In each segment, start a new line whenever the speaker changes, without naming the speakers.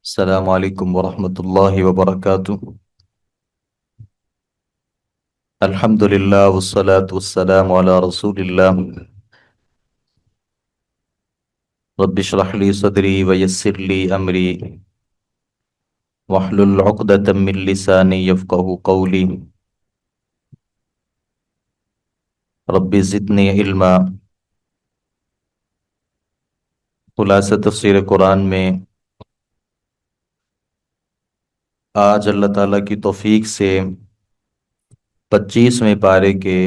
السلام علیکم ورحمۃ اللہ وبرکاتہ۔ الحمد للہ والصلاة والسلام علی رسول اللہ۔ رب اشرح لی صدری ویسر لی امری واحلل عقدۃ من لسانی یفقہوا قولی۔ رب زدنی علما۔ خلاصہ تفسیر قرآن میں آج اللہ تعالیٰ کی توفیق سے 25ویں پارے کے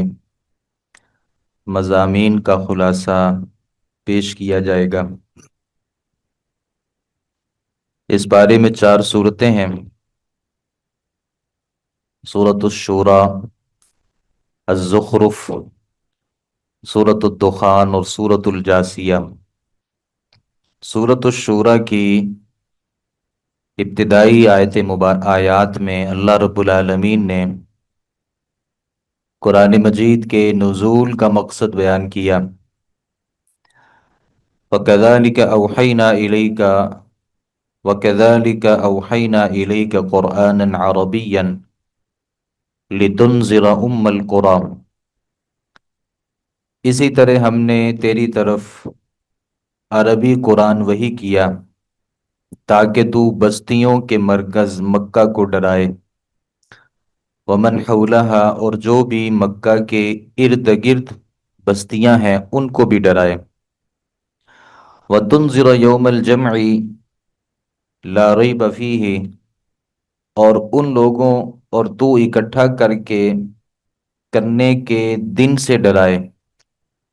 مضامین کا خلاصہ پیش کیا جائے گا۔ اس پارے میں 4 صورتیں ہیں: سورۃ الشورى، الزخرف، سورۃ الدخان اور سورۃ الجاثیہ۔ سورۃ الشورى کی ابتدائی آیات میں اللہ رب العالمین نے قرآن مجید کے نزول کا مقصد بیان کیا۔ وَكَذَلِكَ أَوْحَيْنَا إِلَيْكَ وَكَذَلِكَ أَوْحَيْنَا إِلَيْكَ قُرْآنًا عَرَبِيًّا لِتُنذِرَ أُمَّ الْقُرَىٰ۔ اسی طرح ہم نے تیری طرف عربی قرآن وحی کیا تاکہ تو بستیوں کے مرکز مکہ کو ڈرائے، ومن حولہا اور جو بھی مکہ کے ارد گرد بستیاں ہیں ان کو بھی ڈرائے، وتنذر یوم الجمع لا ریب فیہ اور ان لوگوں اور تو اکٹھا کرنے کے دن سے ڈرائے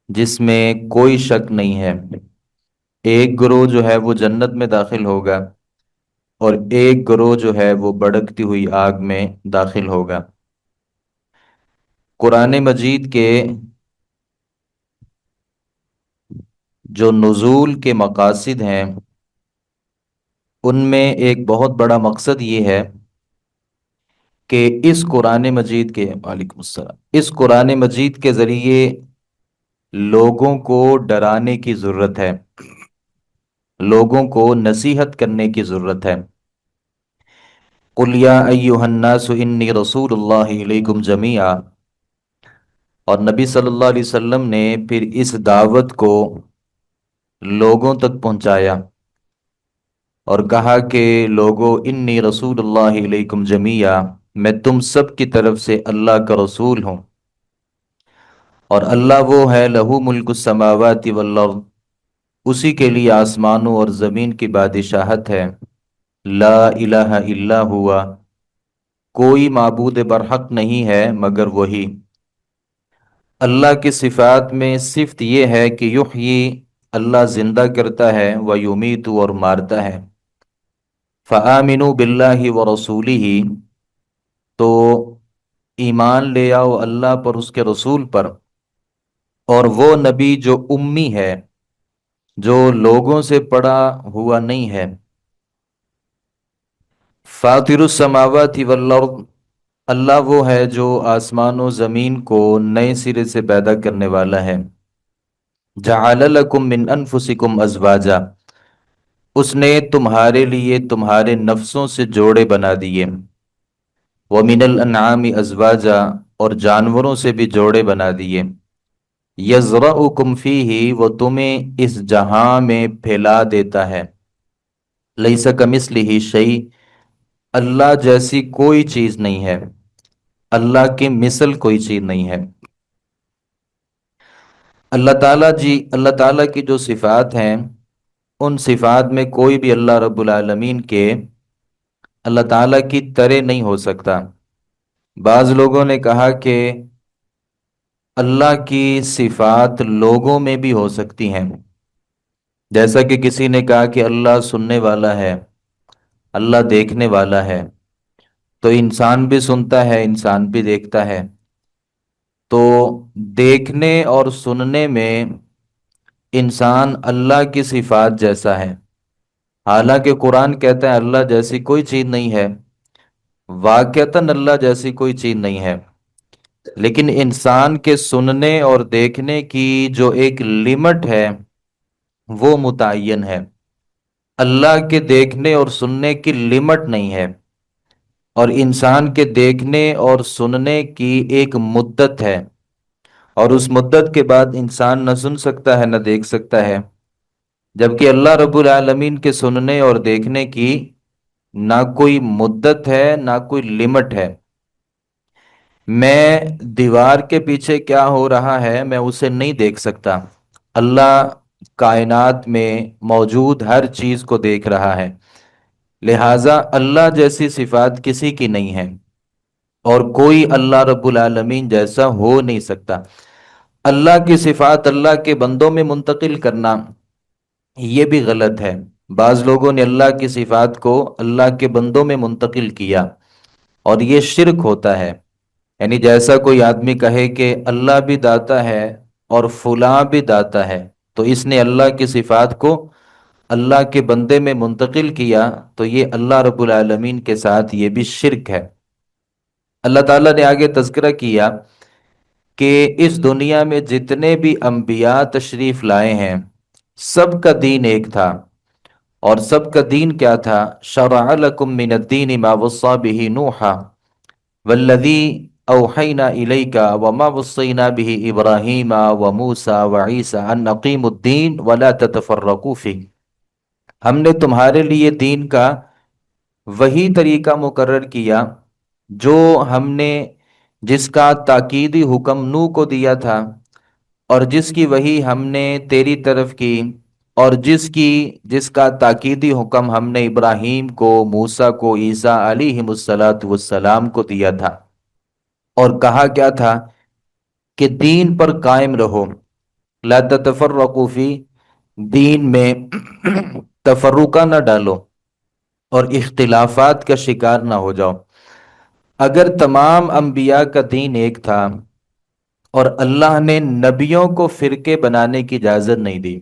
جس میں کوئی شک نہیں ہے۔ ایک گروہ جو ہے وہ جنت میں داخل ہوگا اور ایک گروہ جو ہے وہ بھڑکتی ہوئی آگ میں داخل ہوگا۔ قرآن مجید کے جو نزول کے مقاصد ہیں ان میں ایک بہت بڑا مقصد یہ ہے کہ اس قرآن مجید کے وعلیکم السلام اس قرآن مجید کے ذریعے لوگوں کو ڈرانے کی ضرورت ہے، لوگوں کو نصیحت کرنے کی ضرورت ہے۔ قُلْ يَا أَيُّهَا النَّاسُ إِنِّي رَسُولُ اللَّهِ إِلَيْكُمْ جَمِيعًا، اور نبی صلی اللہ علیہ وسلم نے پھر اس دعوت کو لوگوں تک پہنچایا اور کہا کہ لوگو انی رسول اللہ علیکم جمیعا، میں تم سب کی طرف سے اللہ کا رسول ہوں، اور اللہ وہ ہے لہو ملک السماوات والارض، اسی کے لیے آسمانوں اور زمین کی بادشاہت ہے، لا الہ الا ہوا، کوئی معبود برحق نہیں ہے مگر وہی۔ اللہ کی صفات میں صفت یہ ہے کہ یحیی، اللہ زندہ کرتا ہے، ویمیت اور مارتا ہے۔ فآمنوا باللہ ورسولہ، تو ایمان لے آؤ اللہ پر، اس کے رسول پر، اور وہ نبی جو امی ہے، جو لوگوں سے پڑا ہوا نہیں ہے۔ فاطر السماوات والارض، اللہ وہ ہے جو آسمان و زمین کو نئے سرے سے پیدا کرنے والا ہے۔ جعل لکم من انفسکم ازواجا، اس نے تمہارے لیے تمہارے نفسوں سے جوڑے بنا دیے، وَمِنَ الْأَنْعَامِ أَزْوَاجًا، اور جانوروں سے بھی جوڑے بنا دیے، يَزْرَعُكُمْ فِيهِ، وہ تمہیں اس جہاں میں پھیلا دیتا ہے، لَيْسَ كَمِثْلِهِ شَيْءٌ، اللہ جیسی کوئی چیز نہیں ہے، اللہ کی مثل کوئی چیز نہیں ہے۔ اللہ تعالیٰ کی جو صفات ہیں ان صفات میں کوئی بھی اللہ رب العالمین کے اللہ تعالیٰ کی طرح نہیں ہو سکتا۔ بعض لوگوں نے کہا کہ اللہ کی صفات لوگوں میں بھی ہو سکتی ہیں، جیسا کہ کسی نے کہا کہ اللہ سننے والا ہے، اللہ دیکھنے والا ہے، تو انسان بھی سنتا ہے، انسان بھی دیکھتا ہے، تو دیکھنے اور سننے میں انسان اللہ کی صفات جیسا ہے، حالانکہ قرآن کہتا ہے اللہ جیسی کوئی چیز نہیں ہے، واقعتاً اللہ جیسی کوئی چیز نہیں ہے، لیکن انسان کے سننے اور دیکھنے کی جو ایک لمٹ ہے وہ متعین ہے۔ اللہ کے دیکھنے اور سننے کی لمٹ نہیں ہے، اور انسان کے دیکھنے اور سننے کی ایک مدت ہے، اور اس مدت کے بعد انسان نہ سن سکتا ہے نہ دیکھ سکتا ہے، جبکہ اللہ رب العالمین کے سننے اور دیکھنے کی نہ کوئی مدت ہے نہ کوئی لمٹ ہے۔ میں دیوار کے پیچھے کیا ہو رہا ہے میں اسے نہیں دیکھ سکتا، اللہ کائنات میں موجود ہر چیز کو دیکھ رہا ہے، لہٰذا اللہ جیسی صفات کسی کی نہیں ہے، اور کوئی اللہ رب العالمین جیسا ہو نہیں سکتا۔ اللہ کی صفات اللہ کے بندوں میں منتقل کرنا یہ بھی غلط ہے۔ بعض لوگوں نے اللہ کی صفات کو اللہ کے بندوں میں منتقل کیا، اور یہ شرک ہوتا ہے۔ یعنی جیسا کوئی آدمی کہے کہ اللہ بھی داتا ہے اور فلاں بھی داتا ہے، تو اس نے اللہ کی صفات کو اللہ کے بندے میں منتقل کیا، تو یہ اللہ رب العالمین کے ساتھ یہ بھی شرک ہے۔ اللہ تعالیٰ نے آگے تذکرہ کیا کہ اس دنیا میں جتنے بھی انبیاء تشریف لائے ہیں سب کا دین ایک تھا، اور سب کا دین کیا تھا؟ شرع لکم من الدین ما وصى به نوحا والذی اوحینا الیک وما وصینا به ابراہیم وموسیٰ وعیسیٰ ان اقیموا الدین ولا تتفرقوا فیہ۔ ہم نے تمہارے لیے دین کا وہی طریقہ مقرر کیا جو ہم نے جس کا تاکیدی حکم نوح کو دیا تھا، اور جس کی وحی ہم نے تیری طرف کی، اور جس کا تاکیدی حکم ہم نے ابراہیم کو، موسیٰ کو، عیسیٰ علیہ السلام کو دیا تھا۔ اور کہا کیا تھا کہ دین پر قائم رہو، لا تتفرقوا فی، دین میں تفرقہ نہ ڈالو اور اختلافات کا شکار نہ ہو جاؤ۔ اگر تمام انبیاء کا دین ایک تھا اور اللہ نے نبیوں کو فرقے بنانے کی اجازت نہیں دی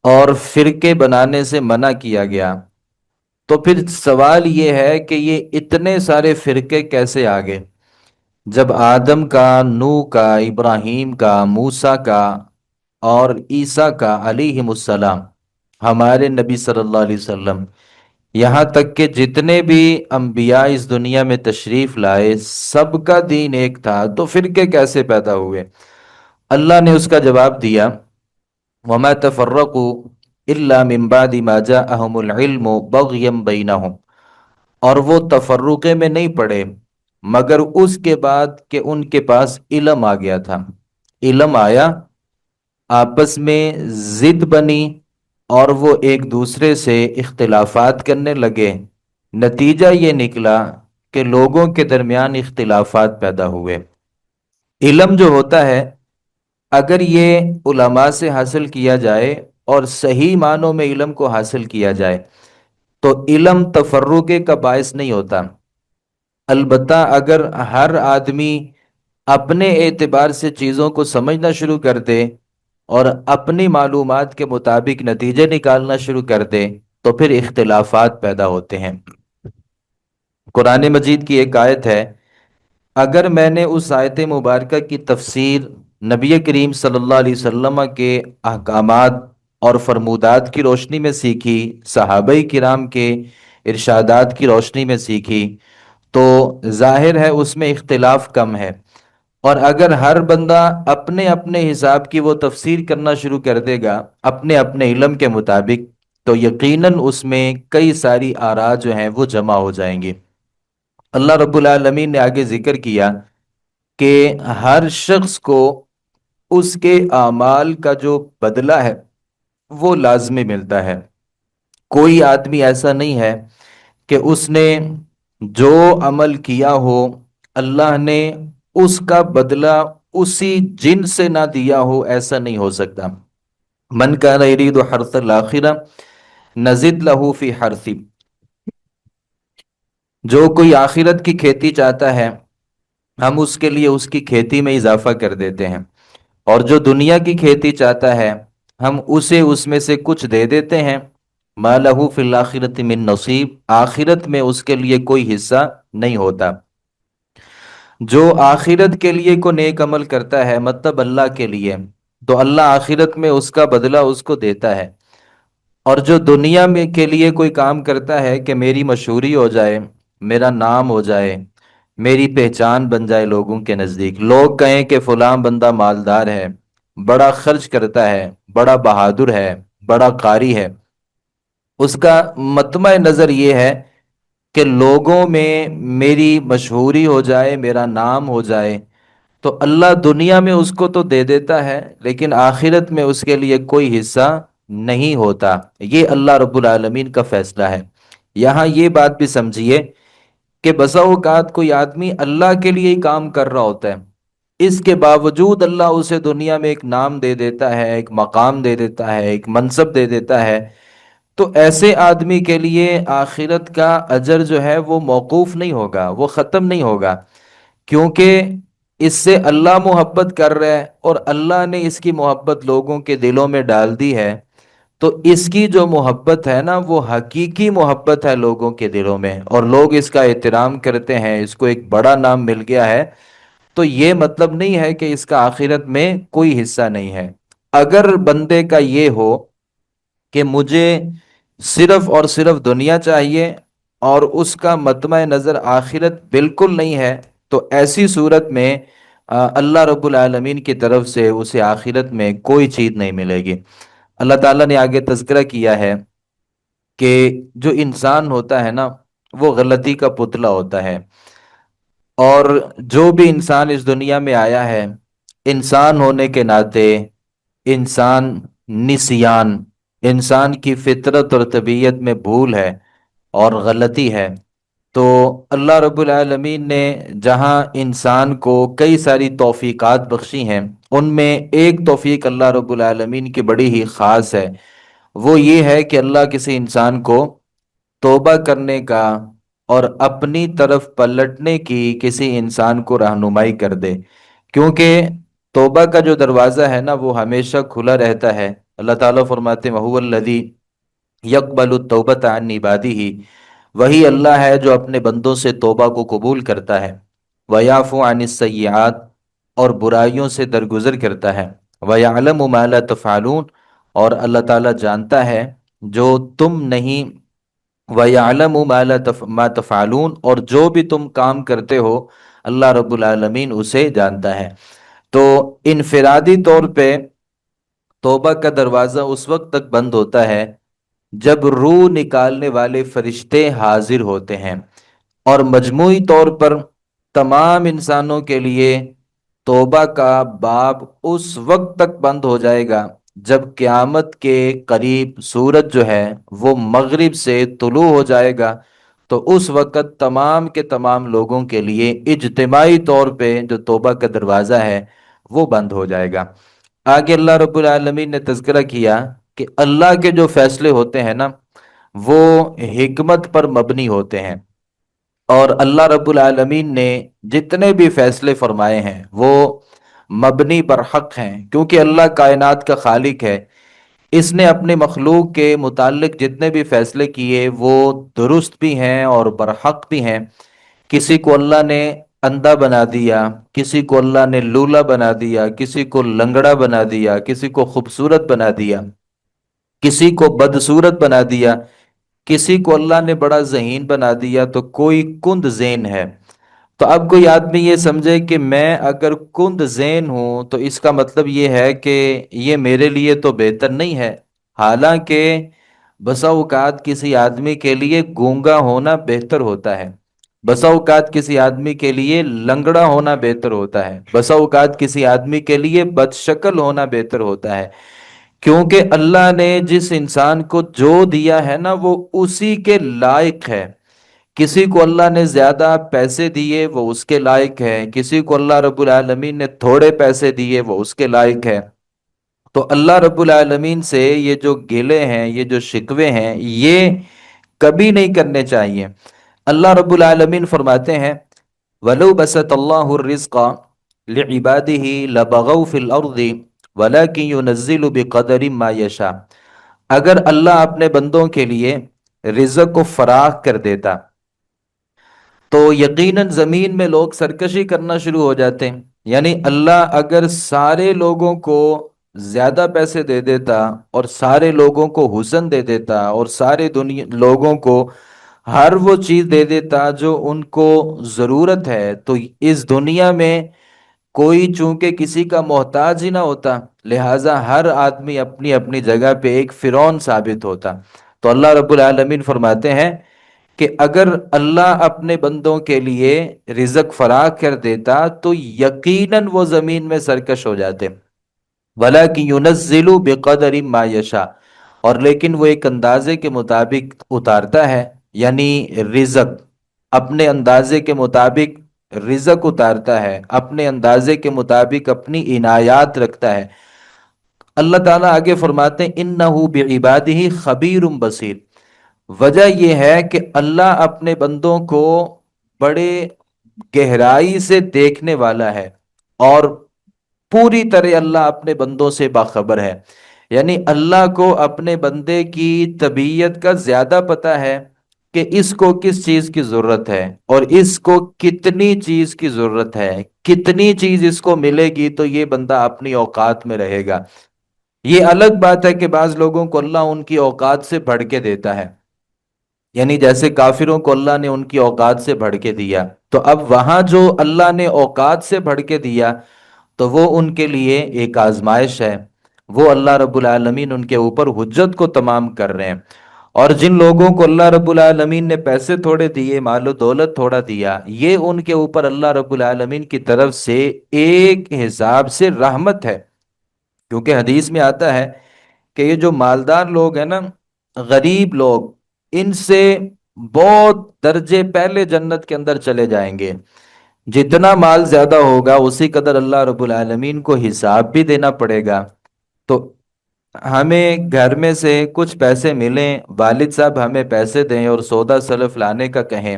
اور فرقے بنانے سے منع کیا گیا، تو پھر سوال یہ ہے کہ یہ اتنے سارے فرقے کیسے آ گئے؟ جب آدم کا، نوح کا، ابراہیم کا، موسیٰ کا اور عیسیٰ کا علیہ السلام، ہمارے نبی صلی اللہ علیہ وسلم، یہاں تک کہ جتنے بھی انبیاء اس دنیا میں تشریف لائے سب کا دین ایک تھا، تو فرقے کیسے پیدا ہوئے؟ اللہ نے اس کا جواب دیا، وَمَا تَفَرَّقُوا إِلَّا مِن بَعْدِ مَا جَاءَهُمُ الْعِلْمُ بَغْيًا بَيْنَهُمْ، اور وہ تفرقے میں نہیں پڑے مگر اس کے بعد کہ ان کے پاس علم آ گیا تھا۔ علم آیا، آپس میں ضد بنی، اور وہ ایک دوسرے سے اختلافات کرنے لگے، نتیجہ یہ نکلا کہ لوگوں کے درمیان اختلافات پیدا ہوئے۔ علم جو ہوتا ہے اگر یہ علماء سے حاصل کیا جائے اور صحیح معنوں میں علم کو حاصل کیا جائے تو علم تفرقے کا باعث نہیں ہوتا۔ البتہ اگر ہر آدمی اپنے اعتبار سے چیزوں کو سمجھنا شروع کر دے اور اپنی معلومات کے مطابق نتیجے نکالنا شروع کر دے تو پھر اختلافات پیدا ہوتے ہیں۔ قرآن مجید کی ایک آیت ہے، اگر میں نے اس آیت مبارکہ کی تفسیر نبی کریم صلی اللہ علیہ وسلم کے احکامات اور فرمودات کی روشنی میں سیکھی، صحابہ کرام کے ارشادات کی روشنی میں سیکھی، تو ظاہر ہے اس میں اختلاف کم ہے، اور اگر ہر بندہ اپنے اپنے حساب کی وہ تفسیر کرنا شروع کر دے گا اپنے اپنے علم کے مطابق، تو یقیناً اس میں کئی ساری آراء جو ہیں وہ جمع ہو جائیں گی۔ اللہ رب العالمین نے آگے ذکر کیا کہ ہر شخص کو اس کے اعمال کا جو بدلہ ہے وہ لازمی ملتا ہے۔ کوئی آدمی ایسا نہیں ہے کہ اس نے جو عمل کیا ہو اللہ نے اس کا بدلہ اسی جن سے نہ دیا ہو، ایسا نہیں ہو سکتا۔ من کان یرید حرث الآخرہ نزد لہ فی حرثی، جو کوئی آخرت کی کھیتی چاہتا ہے ہم اس کے لیے اس کی کھیتی میں اضافہ کر دیتے ہیں، اور جو دنیا کی کھیتی چاہتا ہے ہم اسے اس میں سے کچھ دے دیتے ہیں۔ ما لہ فی الآخرۃ من نصیب، آخرت میں اس کے لیے کوئی حصہ نہیں ہوتا۔ جو آخرت کے لیے کو نیک عمل کرتا ہے مطلب اللہ کے لیے، تو اللہ آخرت میں اس کا بدلہ اس کو دیتا ہے، اور جو دنیا میں کے لیے کوئی کام کرتا ہے کہ میری مشہوری ہو جائے، میرا نام ہو جائے، میری پہچان بن جائے لوگوں کے نزدیک، لوگ کہیں کہ فلاں بندہ مالدار ہے، بڑا خرچ کرتا ہے، بڑا بہادر ہے، بڑا قاری ہے، اس کا مطمع نظر یہ ہے کہ لوگوں میں میری مشہوری ہو جائے، میرا نام ہو جائے، تو اللہ دنیا میں اس کو تو دے دیتا ہے لیکن آخرت میں اس کے لیے کوئی حصہ نہیں ہوتا۔ یہ اللہ رب العالمین کا فیصلہ ہے۔ یہاں یہ بات بھی سمجھیے کہ بسا اوقات کوئی آدمی اللہ کے لیے ہی کام کر رہا ہوتا ہے، اس کے باوجود اللہ اسے دنیا میں ایک نام دے دیتا ہے، ایک مقام دے دیتا ہے، ایک منصب دے دیتا ہے، تو ایسے آدمی کے لیے آخرت کا اجر جو ہے وہ موقوف نہیں ہوگا، وہ ختم نہیں ہوگا، کیونکہ اس سے اللہ محبت کر رہا ہے اور اللہ نے اس کی محبت لوگوں کے دلوں میں ڈال دی ہے، تو اس کی جو محبت ہے نا وہ حقیقی محبت ہے لوگوں کے دلوں میں، اور لوگ اس کا احترام کرتے ہیں، اس کو ایک بڑا نام مل گیا ہے، تو یہ مطلب نہیں ہے کہ اس کا آخرت میں کوئی حصہ نہیں ہے۔ اگر بندے کا یہ ہو کہ مجھے صرف اور صرف دنیا چاہیے اور اس کا مطمع نظر آخرت بالکل نہیں ہے، تو ایسی صورت میں اللہ رب العالمین کی طرف سے اسے آخرت میں کوئی چیز نہیں ملے گی۔ اللہ تعالیٰ نے آگے تذکرہ کیا ہے کہ جو انسان ہوتا ہے نا وہ غلطی کا پتلا ہوتا ہے، اور جو بھی انسان اس دنیا میں آیا ہے، انسان ہونے کے ناطے انسان نسیان، انسان کی فطرت اور طبیعت میں بھول ہے اور غلطی ہے، تو اللہ رب العالمین نے جہاں انسان کو کئی ساری توفیقات بخشی ہیں، ان میں ایک توفیق اللہ رب العالمین کی بڑی ہی خاص ہے، وہ یہ ہے کہ اللہ کسی انسان کو توبہ کرنے کا اور اپنی طرف پلٹنے کی کسی انسان کو رہنمائی کر دے، کیونکہ توبہ کا جو دروازہ ہے نا وہ ہمیشہ کھلا رہتا ہے۔ اللہ تعالیٰ فرماتے ہیں وَهُوَ الَّذِي يَقْبَلُ التَّوْبَةَ عَنْ عِبَادِهِ، وہی اللہ ہے جو اپنے بندوں سے توبہ کو قبول کرتا ہے، وَيَعْفُو عَنِ السَّيِّئَاتِ، اور برائیوں سے درگزر کرتا ہے، وَيَعْلَمُ مَا لَا تَفْعَلُونَ، اور اللہ تعالیٰ جانتا ہے جو تم نہیں، وَيَعْلَمُ مَا تَفْعَلُونَ، اور جو بھی تم کام کرتے ہو اللہ رب العالمین اسے جانتا ہے۔ تو انفرادی طور پہ توبہ کا دروازہ اس وقت تک بند ہوتا ہے جب روح نکالنے والے فرشتے حاضر ہوتے ہیں، اور مجموعی طور پر تمام انسانوں کے لیے توبہ کا باب اس وقت تک بند ہو جائے گا جب قیامت کے قریب سورج جو ہے وہ مغرب سے طلوع ہو جائے گا، تو اس وقت تمام کے تمام لوگوں کے لیے اجتماعی طور پہ جو توبہ کا دروازہ ہے وہ بند ہو جائے گا۔ آگے اللہ رب العالمین نے تذکرہ کیا کہ اللہ کے جو فیصلے ہوتے ہیں نا وہ حکمت پر مبنی ہوتے ہیں، اور اللہ رب العالمین نے جتنے بھی فیصلے فرمائے ہیں وہ مبنی پر حق ہیں، کیونکہ اللہ کائنات کا خالق ہے، اس نے اپنے مخلوق کے متعلق جتنے بھی فیصلے کیے وہ درست بھی ہیں اور برحق بھی ہیں۔ کسی کو اللہ نے اندھا بنا دیا، کسی کو اللہ نے لولا بنا دیا، کسی کو لنگڑا بنا دیا، کسی کو خوبصورت بنا دیا، کسی کو بدصورت بنا دیا، کسی کو اللہ نے بڑا ذہین بنا دیا تو کوئی کند ذہن ہے۔ تو اب کوئی آدمی یہ سمجھے کہ میں اگر کند ذہن ہوں تو اس کا مطلب یہ ہے کہ یہ میرے لیے تو بہتر نہیں ہے، حالانکہ بسا اوقات کسی آدمی کے لیے گونگا ہونا بہتر ہوتا ہے، بسا اوقات کسی آدمی کے لیے لنگڑا ہونا بہتر ہوتا ہے، بسا اوقات کسی آدمی کے لیے بدشکل ہونا بہتر ہوتا ہے، کیونکہ اللہ نے جس انسان کو جو دیا ہے نا وہ اسی کے لائق ہے۔ کسی کو اللہ نے زیادہ پیسے دیے وہ اس کے لائق ہے، کسی کو اللہ رب العالمین نے تھوڑے پیسے دیے وہ اس کے لائق ہے۔ تو اللہ رب العالمین سے یہ جو گلے ہیں، یہ جو شکوے ہیں، یہ کبھی نہیں کرنے چاہیے۔ اللہ رب العالمین فرماتے ہیں وَلَوْ بَسَطَ اللَّهُ الرِّزْقَ لِعِبَادِهِ لَبَغَوْا فِي الْأَرْضِ وَلَكِنْ يُنَزِّلُ بِقَدَرٍ مَا يَشَاءُ، اگر اللہ اپنے بندوں کے لیے رزق کو فراخ کر دیتا تو یقیناً زمین میں لوگ سرکشی کرنا شروع ہو جاتے ہیں، یعنی اللہ اگر سارے لوگوں کو زیادہ پیسے دے دیتا اور سارے لوگوں کو حسن دے دیتا اور سارے دنیا لوگوں کو ہر وہ چیز دے دیتا جو ان کو ضرورت ہے، تو اس دنیا میں کوئی چونکہ کسی کا محتاج ہی نہ ہوتا، لہٰذا ہر آدمی اپنی اپنی جگہ پہ ایک فرعون ثابت ہوتا۔ تو اللہ رب العالمین فرماتے ہیں کہ اگر اللہ اپنے بندوں کے لیے رزق فراہ کر دیتا تو یقیناً وہ زمین میں سرکش ہو جاتے، وَلَكِن يُنَزِّلُ بِقَدَرٍ مَا يَشَاءُ، اور لیکن وہ ایک اندازے کے مطابق اتارتا ہے، یعنی رزق اپنے اندازے کے مطابق رزق اتارتا ہے، اپنے اندازے کے مطابق اپنی عنایات رکھتا ہے۔ اللہ تعالیٰ آگے فرماتے ہیں اِنَّهُ بِعِبَادِهِ خَبِيرٌ بَصِيرٌ، وجہ یہ ہے کہ اللہ اپنے بندوں کو بڑے گہرائی سے دیکھنے والا ہے، اور پوری طرح اللہ اپنے بندوں سے باخبر ہے۔ یعنی اللہ کو اپنے بندے کی طبیعت کا زیادہ پتہ ہے کہ اس کو کس چیز کی ضرورت ہے اور اس کو کتنی چیز کی ضرورت ہے، کتنی چیز اس کو ملے گی تو یہ بندہ اپنی اوقات میں رہے گا۔ یہ الگ بات ہے کہ بعض لوگوں کو اللہ ان کی اوقات سے بڑھ کے دیتا ہے، یعنی جیسے کافروں کو اللہ نے ان کی اوقات سے بڑھ کے دیا، تو اب وہاں جو اللہ نے اوقات سے بڑھ کے دیا تو وہ ان کے لیے ایک آزمائش ہے، وہ اللہ رب العالمین ان کے اوپر حجت کو تمام کر رہے ہیں۔ اور جن لوگوں کو اللہ رب العالمین نے پیسے تھوڑے دیے، مال و دولت تھوڑا دیا، یہ ان کے اوپر اللہ رب العالمین کی طرف سے ایک حساب سے رحمت ہے، کیونکہ حدیث میں آتا ہے کہ یہ جو مالدار لوگ ہیں نا، غریب لوگ، ان سے بہت درجے پہلے جنت کے اندر چلے جائیں گے۔ جتنا مال زیادہ ہوگا اسی قدر اللہ رب العالمین کو حساب بھی دینا پڑے گا۔ تو ہمیں گھر میں سے کچھ پیسے ملیں، والد صاحب ہمیں پیسے دیں اور سودا سلف لانے کا کہیں،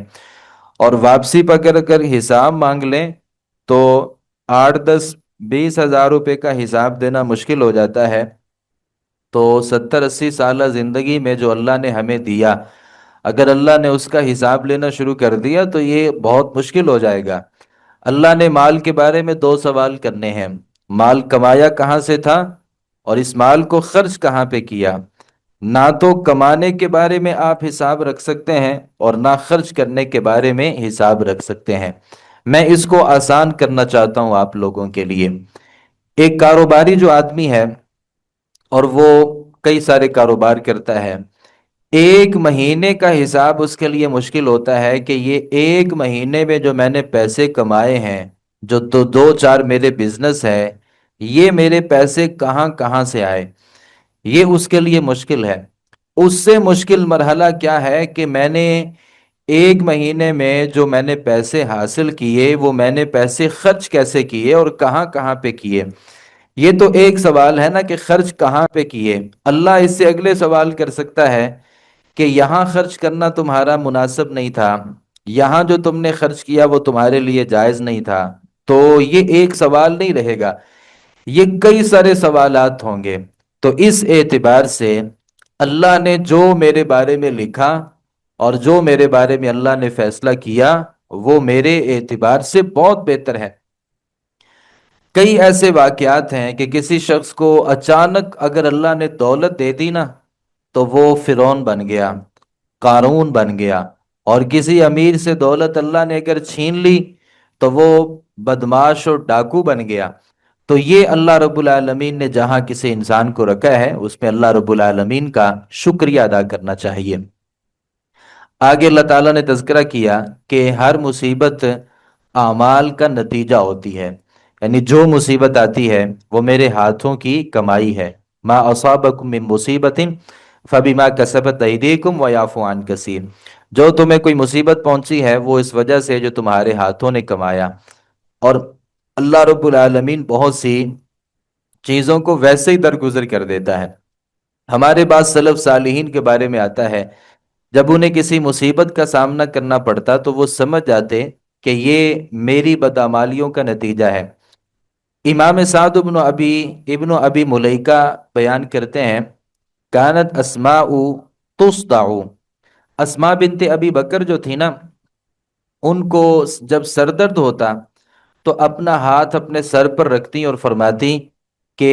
اور واپسی پکڑ کر حساب مانگ لیں تو 8 10 20 ہزار روپے کا حساب دینا مشکل ہو جاتا ہے۔ تو 70 80 سالہ زندگی میں جو اللہ نے ہمیں دیا، اگر اللہ نے اس کا حساب لینا شروع کر دیا تو یہ بہت مشکل ہو جائے گا۔ اللہ نے مال کے بارے میں 2 سوال کرنے ہیں، مال کمایا کہاں سے تھا اور اس مال کو خرچ کہاں پہ کیا۔ نہ تو کمانے کے بارے میں آپ حساب رکھ سکتے ہیں اور نہ خرچ کرنے کے بارے میں حساب رکھ سکتے ہیں۔ میں اس کو آسان کرنا چاہتا ہوں آپ لوگوں کے لیے۔ ایک کاروباری جو آدمی ہے اور وہ کئی سارے کاروبار کرتا ہے، ایک مہینے کا حساب اس کے لیے مشکل ہوتا ہے کہ یہ ایک مہینے میں جو میں نے پیسے کمائے ہیں، جو تو 2 4 میرے بزنس ہے، یہ میرے پیسے کہاں کہاں سے آئے، یہ اس کے لیے مشکل ہے۔ اس سے مشکل مرحلہ کیا ہے کہ میں نے ایک مہینے میں جو میں نے پیسے حاصل کیے، وہ میں نے پیسے خرچ کیسے کیے اور کہاں کہاں پہ کیے۔ یہ تو ایک سوال ہے نا کہ خرچ کہاں پہ کیے۔ اللہ اس سے اگلے سوال کر سکتا ہے کہ یہاں خرچ کرنا تمہارا مناسب نہیں تھا، یہاں جو تم نے خرچ کیا وہ تمہارے لیے جائز نہیں تھا۔ تو یہ ایک سوال نہیں رہے گا، یہ کئی سارے سوالات ہوں گے۔ تو اس اعتبار سے اللہ نے جو میرے بارے میں لکھا اور جو میرے بارے میں اللہ نے فیصلہ کیا، وہ میرے اعتبار سے بہت بہتر ہے۔ کئی ایسے واقعات ہیں کہ کسی شخص کو اچانک اگر اللہ نے دولت دے دی نا تو وہ فرعون بن گیا، قارون بن گیا، اور کسی امیر سے دولت اللہ نے اگر چھین لی تو وہ بدماش اور ڈاکو بن گیا۔ تو یہ اللہ رب العالمین نے جہاں کسی انسان کو رکھا ہے اس میں اللہ رب العالمین کا شکریہ ادا کرنا چاہیے۔ آگے اللہ تعالیٰ نے تذکرہ کیا کہ ہر مصیبت اعمال کا نتیجہ ہوتی ہے، یعنی جو مصیبت آتی ہے وہ میرے ہاتھوں کی کمائی ہے۔ ما اصابکم من مصیبت فبما کسبت ایدیکم ویعفو عن کثیر، جو تمہیں کوئی مصیبت پہنچی ہے وہ اس وجہ سے جو تمہارے ہاتھوں نے کمایا۔ اور اللہ رب العالمین بہت سی چیزوں کو ویسے ہی درگزر کر دیتا ہے۔ ہمارے بعض سلف صالحین کے بارے میں آتا ہے، جب انہیں کسی مصیبت کا سامنا کرنا پڑتا تو وہ سمجھ جاتے کہ یہ میری بدعمالیوں کا نتیجہ ہے۔ امام سعد ابن ابی ملیکہ بیان کرتے ہیں، کانت اسماء تصدع، اسماء بنت ابی بکر جو تھی نا، ان کو جب سر درد ہوتا تو اپنا ہاتھ اپنے سر پر رکھتی اور فرماتی کہ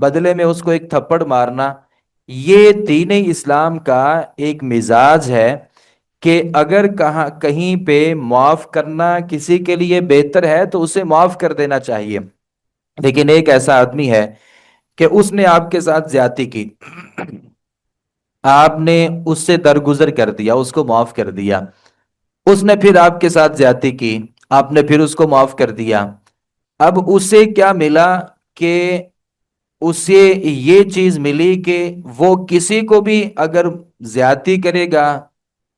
بدلے میں اس کو ایک تھپڑ مارنا، یہ دین اسلام کا ایک مزاج ہے کہ اگر کہیں پہ معاف کرنا کسی کے لیے بہتر ہے تو اسے معاف کر دینا چاہیے۔ لیکن ایک ایسا آدمی ہے کہ اس نے آپ کے ساتھ زیادتی کی، آپ نے اس سے درگزر کر دیا، اس کو معاف کر دیا، اس نے پھر آپ کے ساتھ زیادتی کی، آپ نے پھر اس کو معاف کر دیا۔ اب اسے کیا ملا کہ اسے یہ چیز ملی کہ وہ کسی کو بھی اگر زیادتی کرے گا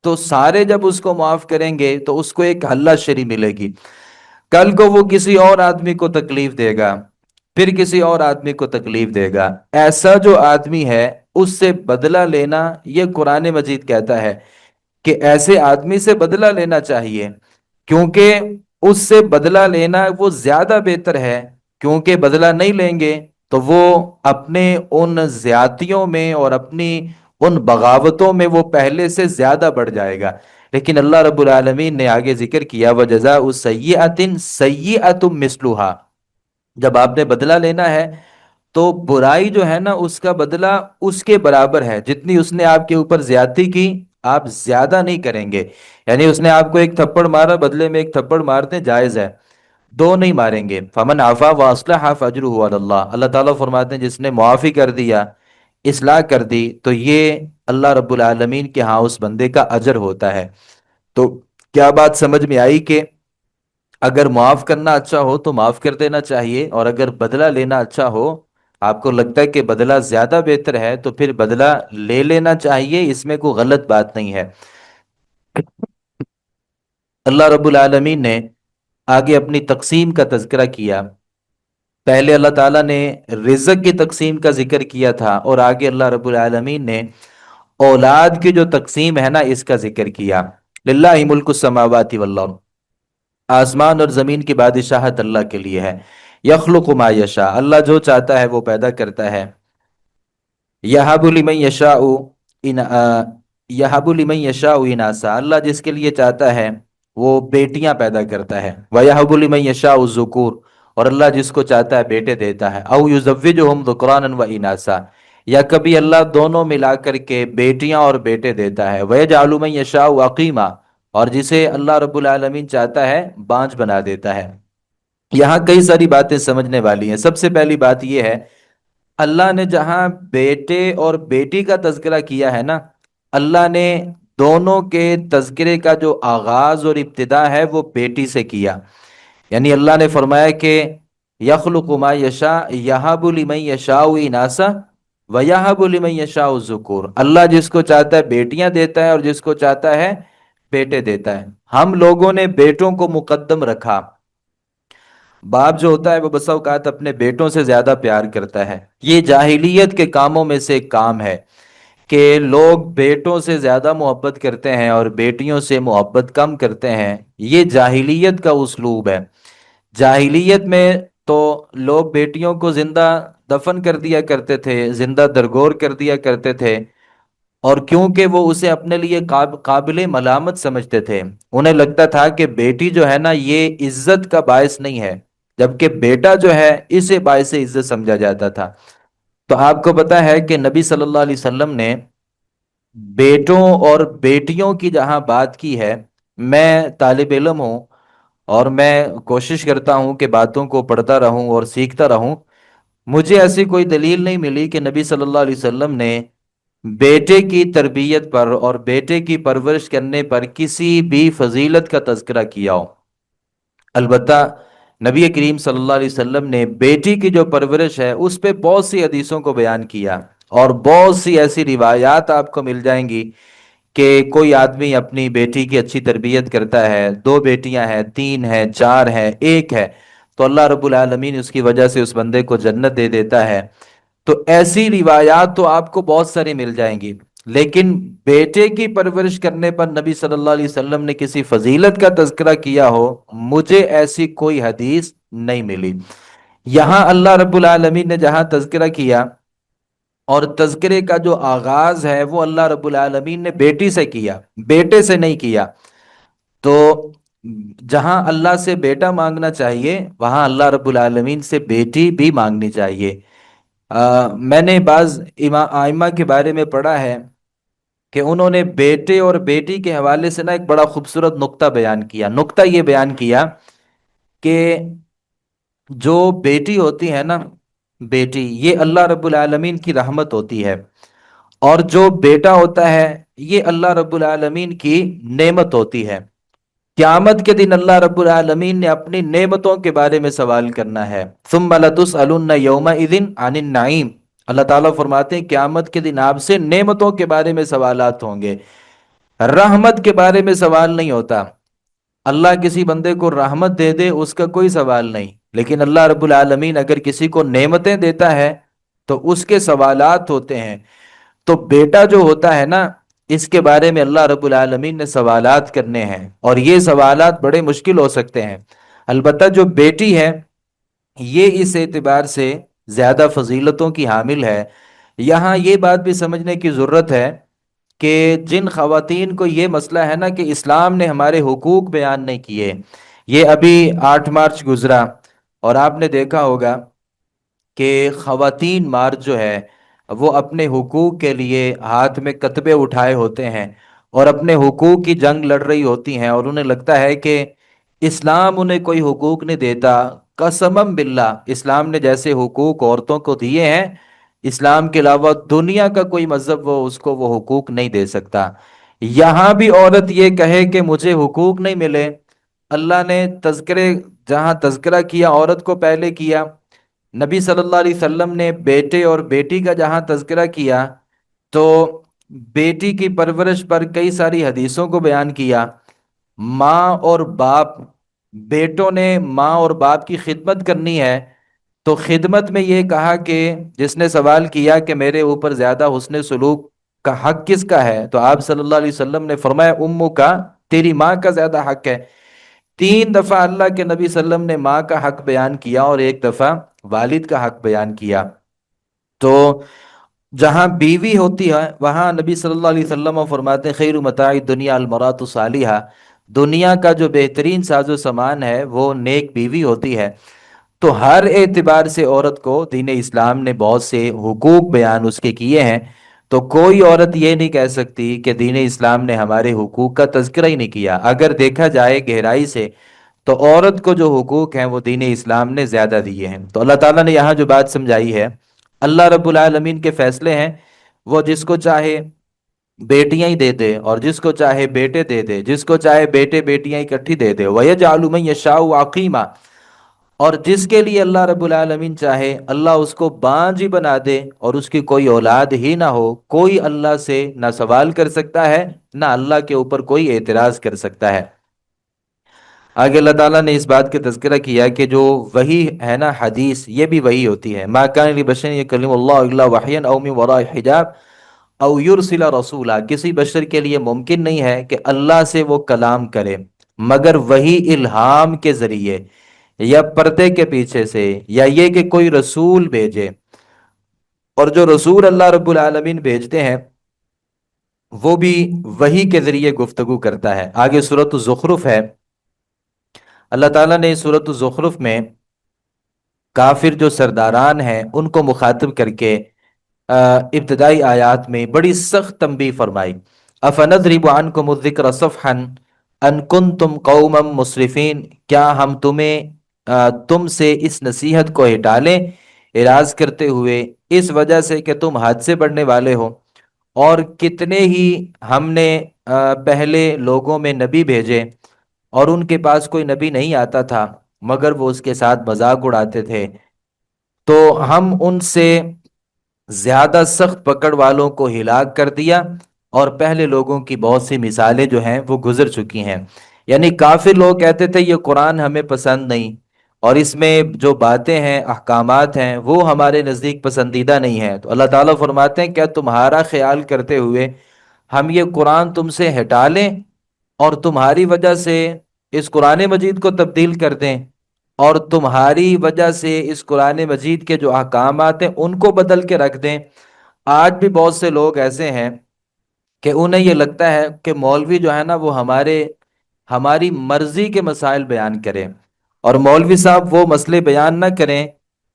تو سارے جب اس کو معاف کریں گے تو اس کو ایک حلہ شری ملے گی، کل کو وہ کسی اور آدمی کو تکلیف دے گا، پھر کسی اور آدمی کو تکلیف دے گا۔ ایسا جو آدمی ہے اس سے بدلہ لینا، یہ قرآن مجید کہتا ہے کہ ایسے آدمی سے بدلہ لینا چاہیے، کیونکہ اس سے بدلہ لینا وہ زیادہ بہتر ہے، کیونکہ بدلہ نہیں لیں گے تو وہ اپنے ان زیادتیوں میں اور اپنی ان بغاوتوں میں وہ پہلے سے زیادہ بڑھ جائے گا۔ لیکن اللہ رب العالمین نے آگے ذکر کیا وَجَزَاءُ سَيِّئَةٍ سَيِّئَةٌ مِثْلُهَا، جب آپ نے بدلہ لینا ہے تو برائی جو ہے نا اس کا بدلہ اس کے برابر ہے، جتنی اس نے آپ کے اوپر زیادتی کی آپ زیادہ نہیں کریں گے۔ یعنی اس نے آپ کو ایک تھپڑ مارا، بدلے میں ایک تھپڑ مارتے جائز ہے، دو نہیں ماریں گے۔ فمن عفا واصلح فاجرہ علی اللہ، اللہ تعالیٰ فرماتے ہیں جس نے معافی کر دیا، اصلاح کر دی، تو یہ اللہ رب العالمین کے ہاں اس بندے کا اجر ہوتا ہے۔ تو کیا بات سمجھ میں آئی کہ اگر معاف کرنا اچھا ہو تو معاف کر دینا چاہیے، اور اگر بدلہ لینا اچھا ہو، آپ کو لگتا ہے کہ بدلہ زیادہ بہتر ہے تو پھر بدلہ لے لینا چاہیے، اس میں کوئی غلط بات نہیں ہے۔ اللہ رب العالمین نے آگے اپنی تقسیم کا تذکرہ کیا، پہلے اللہ تعالیٰ نے رزق کی تقسیم کا ذکر کیا تھا، اور آگے اللہ رب العالمین نے اولاد کی جو تقسیم ہے نا اس کا ذکر کیا۔ للہ ملک السماوات والارض، آسمان اور زمین کی بادشاہت اللہ کے لیے ہے۔ یخلق ما یشاء، اللہ جو چاہتا ہے وہ پیدا کرتا ہے۔ یہب لمن یشاء ان یہب لمن یشاء اناسا، اللہ جس کے لیے چاہتا ہے وہ بیٹیاں پیدا کرتا ہے۔ ویہب لمن یشاء الذکور، اور اللہ جس کو چاہتا ہے بیٹے دیتا ہے۔ او یزوجہم ذکرانا و اناسا، یا کبھی اللہ دونوں ملا کر کے بیٹیاں اور بیٹے دیتا ہے۔ ویجعل من یشاء عقیما، اور جسے اللہ رب العالمین چاہتا ہے بانجھ بنا دیتا ہے۔ یہاں کئی ساری باتیں سمجھنے والی ہیں۔ سب سے پہلی بات یہ ہے، اللہ نے جہاں بیٹے اور بیٹی کا تذکرہ کیا ہے نا، اللہ نے دونوں کے تذکرے کا جو آغاز اور ابتدا ہے وہ بیٹی سے کیا۔ یعنی اللہ نے فرمایا کہ یخلق ما یشاء یہب لمن یشاء اناسا ویہب لمن یشاء الذکور، اللہ جس کو چاہتا ہے بیٹیاں دیتا ہے اور جس کو چاہتا ہے بیٹے دیتا ہے۔ ہم لوگوں نے بیٹوں کو مقدم رکھا، باپ جو ہوتا ہے وہ بسا اوقات اپنے بیٹوں سے زیادہ پیار کرتا ہے۔ یہ جاہلیت کے کاموں میں سے ایک کام ہے کہ لوگ بیٹوں سے زیادہ محبت کرتے ہیں اور بیٹیوں سے محبت کم کرتے ہیں، یہ جاہلیت کا اسلوب ہے۔ جاہلیت میں تو لوگ بیٹیوں کو زندہ دفن کر دیا کرتے تھے، زندہ درگور کر دیا کرتے تھے، اور کیونکہ وہ اسے اپنے لیے قابل ملامت سمجھتے تھے، انہیں لگتا تھا کہ بیٹی جو ہے نا یہ عزت کا باعث نہیں ہے، جبکہ بیٹا جو ہے اسے باعث عزت سمجھا جاتا تھا۔ تو آپ کو پتا ہے کہ نبی صلی اللہ علیہ وسلم نے بیٹوں اور بیٹیوں کی جہاں بات کی ہے، میں طالب علم ہوں اور میں کوشش کرتا ہوں کہ باتوں کو پڑھتا رہوں اور سیکھتا رہوں، مجھے ایسی کوئی دلیل نہیں ملی کہ نبی صلی اللہ علیہ وسلم نے بیٹے کی تربیت پر اور بیٹے کی پرورش کرنے پر کسی بھی فضیلت کا تذکرہ کیا ہو۔ البتہ نبی کریم صلی اللہ علیہ وسلم نے بیٹی کی جو پرورش ہے اس پہ بہت سی حدیثوں کو بیان کیا، اور بہت سی ایسی روایات آپ کو مل جائیں گی کہ کوئی آدمی اپنی بیٹی کی اچھی تربیت کرتا ہے، دو بیٹیاں ہیں، تین ہیں، چار ہیں، ایک ہے، تو اللہ رب العالمین اس کی وجہ سے اس بندے کو جنت دے دیتا ہے۔ تو ایسی روایات تو آپ کو بہت ساری مل جائیں گی، لیکن بیٹے کی پرورش کرنے پر نبی صلی اللہ علیہ وسلم نے کسی فضیلت کا تذکرہ کیا ہو، مجھے ایسی کوئی حدیث نہیں ملی۔ یہاں اللہ رب العالمین نے جہاں تذکرہ کیا، اور تذکرے کا جو آغاز ہے وہ اللہ رب العالمین نے بیٹی سے کیا، بیٹے سے نہیں کیا۔ تو جہاں اللہ سے بیٹا مانگنا چاہیے وہاں اللہ رب العالمین سے بیٹی بھی مانگنی چاہیے۔ میں نے بعض آئمہ کے بارے میں پڑھا ہے کہ انہوں نے بیٹے اور بیٹی کے حوالے سے نا ایک بڑا خوبصورت نقطہ بیان کیا، نقطہ یہ بیان کیا کہ جو بیٹی ہوتی ہے نا، بیٹی یہ اللہ رب العالمین کی رحمت ہوتی ہے، اور جو بیٹا ہوتا ہے یہ اللہ رب العالمین کی نعمت ہوتی ہے۔ قیامت کے دن اللہ رب العالمین نے اپنی نعمتوں کے بارے میں سوال کرنا ہے، ثم لتسألن یومئذ عن النعیم۔ اللہ تعالیٰ فرماتے ہیں قیامت کے دن آپ سے نعمتوں کے بارے میں سوالات ہوں گے، رحمت کے بارے میں سوال نہیں ہوتا۔ اللہ کسی بندے کو رحمت دے دے اس کا کوئی سوال نہیں، لیکن اللہ رب العالمین اگر کسی کو نعمتیں دیتا ہے تو اس کے سوالات ہوتے ہیں۔ تو بیٹا جو ہوتا ہے نا، اس کے بارے میں اللہ رب العالمین نے سوالات کرنے ہیں، اور یہ سوالات بڑے مشکل ہو سکتے ہیں۔ البتہ جو بیٹی ہے یہ اس اعتبار سے زیادہ فضیلتوں کی حامل ہے۔ یہاں یہ بات بھی سمجھنے کی ضرورت ہے کہ جن خواتین کو یہ مسئلہ ہے نا کہ اسلام نے ہمارے حقوق بیان نہیں کیے، یہ ابھی 8 مارچ گزرا اور آپ نے دیکھا ہوگا کہ خواتین مارچ جو ہے وہ اپنے حقوق کے لیے ہاتھ میں کتبے اٹھائے ہوتے ہیں اور اپنے حقوق کی جنگ لڑ رہی ہوتی ہیں، اور انہیں لگتا ہے کہ اسلام انہیں کوئی حقوق نہیں دیتا۔ قسمم باللہ، اسلام نے جیسے حقوق عورتوں کو دیے ہیں، اسلام کے علاوہ دنیا کا کوئی مذہب اس کو وہ حقوق نہیں دے سکتا۔ یہاں بھی عورت یہ کہے کہ مجھے حقوق نہیں ملے، اللہ نے جہاں تذکرہ کیا عورت کو پہلے کیا، نبی صلی اللہ علیہ وسلم نے بیٹے اور بیٹی کا جہاں تذکرہ کیا تو بیٹی کی پرورش پر کئی ساری حدیثوں کو بیان کیا۔ ماں اور باپ، بیٹوں نے ماں اور باپ کی خدمت کرنی ہے، تو خدمت میں یہ کہا کہ جس نے سوال کیا کہ میرے اوپر زیادہ حسن سلوک کا حق کس کا ہے، تو آپ صلی اللہ علیہ وسلم نے فرمایا امو کا، تیری ماں کا زیادہ حق ہے۔ 3 دفعہ اللہ کے نبی صلی اللہ علیہ وسلم نے ماں کا حق بیان کیا اور 1 دفعہ والد کا حق بیان کیا۔ تو جہاں بیوی ہوتی ہے وہاں نبی صلی اللہ علیہ وسلم فرماتے ہیں خیر متاع الدنیا المرأۃ الصالحہ، دنیا کا جو بہترین ساز و سامان ہے وہ نیک بیوی ہوتی ہے۔ تو ہر اعتبار سے عورت کو دین اسلام نے بہت سے حقوق بیان اس کے کیے ہیں، تو کوئی عورت یہ نہیں کہہ سکتی کہ دین اسلام نے ہمارے حقوق کا تذکرہ ہی نہیں کیا۔ اگر دیکھا جائے گہرائی سے تو عورت کو جو حقوق ہیں وہ دین اسلام نے زیادہ دیے ہیں۔ تو اللہ تعالیٰ نے یہاں جو بات سمجھائی ہے، اللہ رب العالمین کے فیصلے ہیں، وہ جس کو چاہے بیٹیاں ہی دے دے اور جس کو چاہے بیٹے دے دے، جس کو چاہے بیٹے بیٹیاں اکٹھی دے دے، وَيَجْعَلُ مَن يَشَاءُ عَقِيمًا، اور جس کے لیے اللہ رب العالمین چاہے اللہ اس کو بانجھ ہی بنا دے اور اس کی کوئی اولاد ہی نہ ہو۔ کوئی اللہ سے نہ سوال کر سکتا ہے، نہ اللہ کے اوپر کوئی اعتراض کر سکتا ہے۔ آگے اللہ تعالیٰ نے اس بات کا تذکرہ کیا کہ جو وحی ہے نا، حدیث، یہ بھی وحی ہوتی ہے۔ ما کان لبشر یکلم اللہ الا وحیا او من وراء حجاب او یرسل رسولا، کسی بشر کے لیے ممکن نہیں ہے کہ اللہ سے وہ کلام کرے مگر وحی الہام کے ذریعے، یا پردے کے پیچھے سے، یا یہ کہ کوئی رسول بھیجے۔ اور جو رسول اللہ رب العالمین بھیجتے ہیں وہ بھی وحی کے ذریعے گفتگو کرتا ہے۔ آگے سورۃ الزخرف ہے، اللہ تعالیٰ نے سورۃ الزخرف میں کافر جو سرداران ہیں ان کو مخاطب کر کے ابتدائی آیات میں بڑی سخت تنبیہ فرمائی۔ افنضرب عنکم الذکر صفحا ان کنتم قوما مسرفین، کیا ہم تم سے اس نصیحت کو ہٹا لیں اعراض کرتے ہوئے اس وجہ سے کہ تم حد سے بڑھنے والے ہو؟ اور کتنے ہی ہم نے پہلے لوگوں میں نبی بھیجے اور ان کے پاس کوئی نبی نہیں آتا تھا مگر وہ اس کے ساتھ مذاق اڑاتے تھے، تو ہم ان سے زیادہ سخت پکڑ والوں کو ہلاک کر دیا، اور پہلے لوگوں کی بہت سی مثالیں جو ہیں وہ گزر چکی ہیں۔ یعنی کافر لوگ کہتے تھے یہ قرآن ہمیں پسند نہیں، اور اس میں جو باتیں ہیں، احکامات ہیں، وہ ہمارے نزدیک پسندیدہ نہیں ہیں۔ تو اللہ تعالیٰ فرماتے ہیں کیا تمہارا خیال کرتے ہوئے ہم یہ قرآن تم سے ہٹا لیں اور تمہاری وجہ سے اس قرآن مجید کو تبدیل کر دیں، اور تمہاری وجہ سے اس قرآن مجید کے جو احکامات ہیں ان کو بدل کے رکھ دیں؟ آج بھی بہت سے لوگ ایسے ہیں کہ انہیں یہ لگتا ہے کہ مولوی جو ہے نا وہ ہماری مرضی کے مسائل بیان کریں، اور مولوی صاحب وہ مسئلے بیان نہ کریں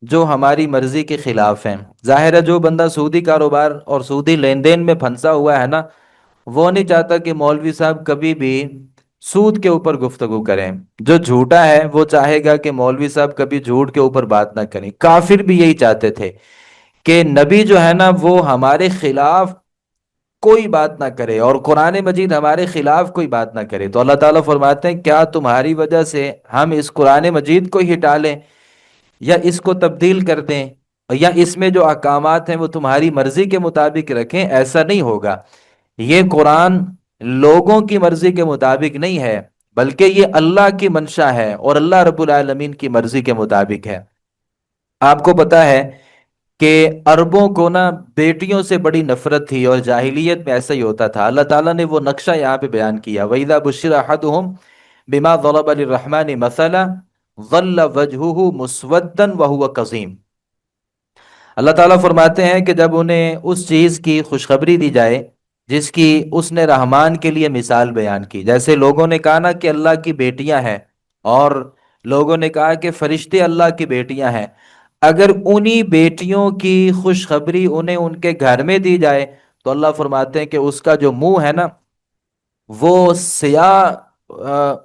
جو ہماری مرضی کے خلاف ہیں۔ ظاہر ہے جو بندہ سودی کاروبار اور سودی لین دین میں پھنسا ہوا ہے نا، وہ نہیں چاہتا کہ مولوی صاحب کبھی بھی سود کے اوپر گفتگو کریں۔ جو جھوٹا ہے وہ چاہے گا کہ مولوی صاحب کبھی جھوٹ کے اوپر بات نہ کریں۔ کافر بھی یہی چاہتے تھے کہ نبی جو ہے نا وہ ہمارے خلاف کوئی بات نہ کرے، اور قرآن مجید ہمارے خلاف کوئی بات نہ کرے۔ تو اللہ تعالیٰ فرماتے ہیں کیا تمہاری وجہ سے ہم اس قرآن مجید کو ہی ہٹا لیں، یا اس کو تبدیل کر دیں، یا اس میں جو احکامات ہیں وہ تمہاری مرضی کے مطابق رکھیں؟ ایسا نہیں ہوگا۔ یہ قرآن لوگوں کی مرضی کے مطابق نہیں ہے، بلکہ یہ اللہ کی منشا ہے اور اللہ رب العالمین کی مرضی کے مطابق ہے۔ آپ کو پتا ہے کہ عربوں کو نا بیٹیوں سے بڑی نفرت تھی، اور جاہلیت میں ایسا ہی ہوتا تھا۔ اللہ تعالیٰ نے وہ نقشہ یہاں پہ بیان کیا، وَإِذَا بُشِّرَ أَحَدُهُمْ بِمَا ضَرَبَ لِلرَّحْمَنِ مَثَلًا ظَلَّ وَجْهُهُ مُسْوَدًّا وَهُوَ كَظِيمٌ۔ اللہ تعالیٰ فرماتے ہیں کہ جب انہیں اس چیز کی خوشخبری دی جائے جس کی اس نے رحمان کے لیے مثال بیان کی، جیسے لوگوں نے کہا نا کہ اللہ کی بیٹیاں ہیں، اور لوگوں نے کہا کہ فرشتے اللہ کی بیٹیاں ہیں، اگر انہی بیٹیوں کی خوشخبری انہیں ان کے گھر میں دی جائے تو اللہ فرماتے ہیں کہ اس کا جو منہ ہے نا وہ سیاہ،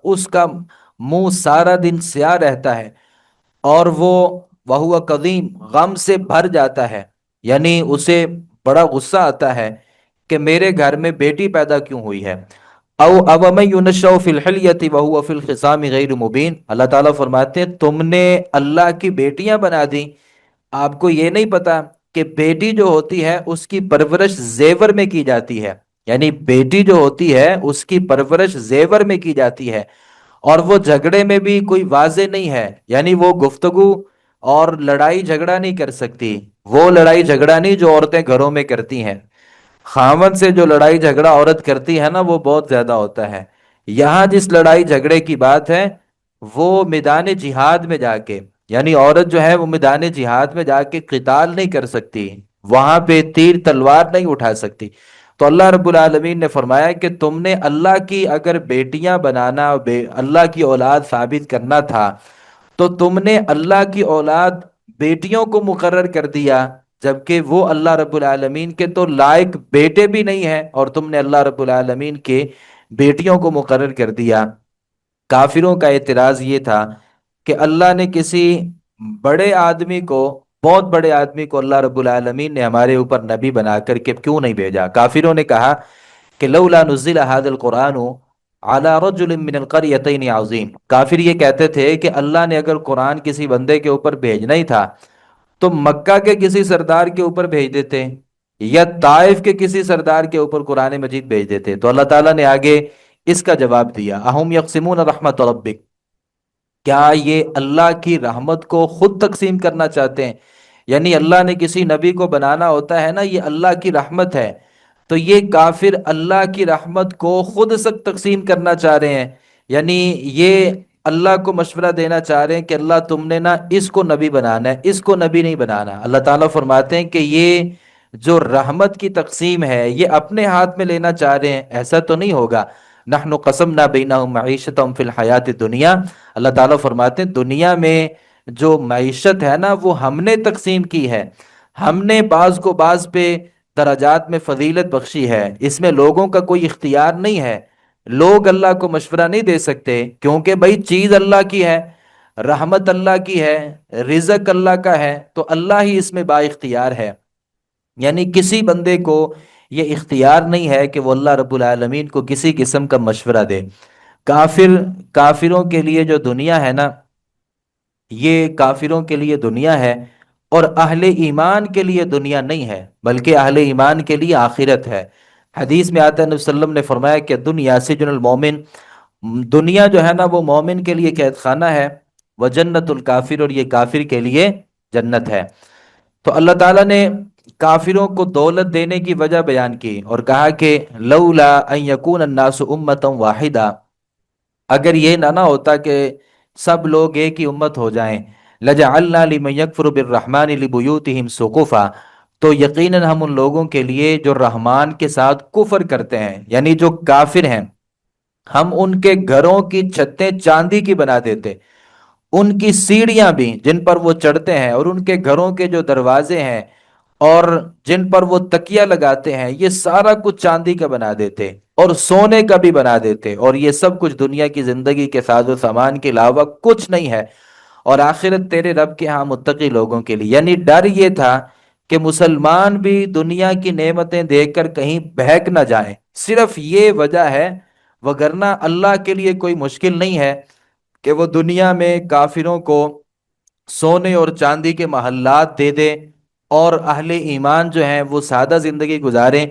اس کا منہ سارا دن سیاہ رہتا ہے، اور وہ قدیم غم سے بھر جاتا ہے، یعنی اسے بڑا غصہ آتا ہے کہ میرے گھر میں بیٹی پیدا کیوں ہوئی ہے۔ او من ينشأ فی الحلیۃ وهو فی الخصام غیر مبین، اللہ تعالیٰ فرماتے ہیں تم نے اللہ کی بیٹیاں بنا دی، آپ کو یہ نہیں پتا کہ بیٹی جو ہوتی ہے اس کی پرورش زیور میں کی جاتی ہے، یعنی بیٹی جو ہوتی ہے اس کی پرورش زیور میں کی جاتی ہے، اور وہ جھگڑے میں بھی کوئی واضح نہیں ہے، یعنی وہ گفتگو اور لڑائی جھگڑا نہیں کر سکتی، وہ لڑائی جھگڑا نہیں جو عورتیں گھروں میں کرتی ہیں۔ خاوند سے جو لڑائی جھگڑا عورت کرتی ہے نا وہ بہت زیادہ ہوتا ہے۔ یہاں جس لڑائی جھگڑے کی بات ہے وہ میدان جہاد میں جا کے، یعنی عورت جو ہے وہ میدان جہاد میں جا کے قتال نہیں کر سکتی، وہاں پہ تیر تلوار نہیں اٹھا سکتی۔ تو اللہ رب العالمین نے فرمایا کہ تم نے اللہ کی اگر بیٹیاں بنانا، اللہ کی اولاد ثابت کرنا تھا تو تم نے اللہ کی اولاد بیٹیوں کو مقرر کر دیا، جبکہ وہ اللہ رب العالمین کے تو لائق بیٹے بھی نہیں ہیں، اور تم نے اللہ رب العالمین کے بیٹیوں کو مقرر کر دیا۔ کافروں کا اعتراض یہ تھا کہ اللہ نے کسی بڑے آدمی کو، بہت بڑے آدمی کو اللہ رب العالمین نے ہمارے اوپر نبی بنا کر کے کیوں نہیں بھیجا؟ کافروں نے کہا کہ لولا نزل هذا القرآن على رجل من القريتين عظیم۔ کافر یہ کہتے تھے کہ اللہ نے اگر قرآن کسی بندے کے اوپر بھیجنا ہی تھا تو مکہ کے کسی سردار کے اوپر بھیج دیتے، یا طائف کے کسی سردار کے اوپر قرآن مجید بھیج دیتے۔ تو اللہ تعالیٰ نے آگے اس کا جواب دیا، اہم یقسمون رحمت ربک، کیا یہ اللہ کی رحمت کو خود تقسیم کرنا چاہتے ہیں؟ یعنی اللہ نے کسی نبی کو بنانا ہوتا ہے نا، یہ اللہ کی رحمت ہے، تو یہ کافر اللہ کی رحمت کو خود سک تقسیم کرنا چاہ رہے ہیں، یعنی یہ اللہ کو مشورہ دینا چاہ رہے ہیں کہ اللہ تم نے نا اس کو نبی بنانا ہے، اس کو نبی نہیں بنانا۔ اللہ تعالیٰ فرماتے ہیں کہ یہ جو رحمت کی تقسیم ہے یہ اپنے ہاتھ میں لینا چاہ رہے ہیں، ایسا تو نہیں ہوگا۔ نحن قسمنا بینہم معیشتہم فی الحیات الدنیا، اللہ تعالیٰ فرماتے ہیں دنیا میں جو معیشت ہے نا وہ ہم نے تقسیم کی ہے، ہم نے بعض کو بعض پہ درجات میں فضیلت بخشی ہے، اس میں لوگوں کا کوئی اختیار نہیں ہے، لوگ اللہ کو مشورہ نہیں دے سکتے، کیونکہ بھائی چیز اللہ کی ہے، رحمت اللہ کی ہے، رزق اللہ کا ہے، تو اللہ ہی اس میں با اختیار ہے، یعنی کسی بندے کو یہ اختیار نہیں ہے کہ وہ اللہ رب العالمین کو کسی قسم کا مشورہ دے۔ کافروں کے لیے جو دنیا ہے نا، یہ کافروں کے لیے دنیا ہے، اور اہل ایمان کے لیے دنیا نہیں ہے، بلکہ اہل ایمان کے لیے آخرت ہے۔ حدیث میں آتا ہے نبی صلی اللہ علیہ وسلم نے فرمایا کہ دنیا سجن المومن، دنیا جو ہے نا وہ مومن کے لیے قید خانہ ہے، وہ جنت الکافر، اور یہ کافر کے لیے جنت ہے۔ تو اللہ تعالیٰ نے کافروں کو دولت دینے کی وجہ بیان کی اور کہا کہ لولا ان یکون الناس امتا واحدہ، اگر یہ نہ ہوتا کہ سب لوگ ایک ہی امت ہو جائیں، لجعلنا لمن یکفر بالرحمن لبیوتہم سقفا، تو یقیناً ہم ان لوگوں کے لیے جو رحمان کے ساتھ کفر کرتے ہیں، یعنی جو کافر ہیں، ہم ان کے گھروں کی چھتیں چاندی کی بنا دیتے، ان کی سیڑھیاں بھی جن پر وہ چڑھتے ہیں، اور ان کے گھروں کے جو دروازے ہیں اور جن پر وہ تکیہ لگاتے ہیں، یہ سارا کچھ چاندی کا بنا دیتے اور سونے کا بھی بنا دیتے، اور یہ سب کچھ دنیا کی زندگی کے ساز و سامان کے علاوہ کچھ نہیں ہے، اور آخرت تیرے رب کے ہاں متقی لوگوں کے لیے۔ یعنی ڈر یہ تھا کہ مسلمان بھی دنیا کی نعمتیں دیکھ کر کہیں بہک نہ جائیں، صرف یہ وجہ ہے، وگرنہ اللہ کے لیے کوئی مشکل نہیں ہے کہ وہ دنیا میں کافروں کو سونے اور چاندی کے محلات دے دے، اور اہل ایمان جو ہیں وہ سادہ زندگی گزاریں۔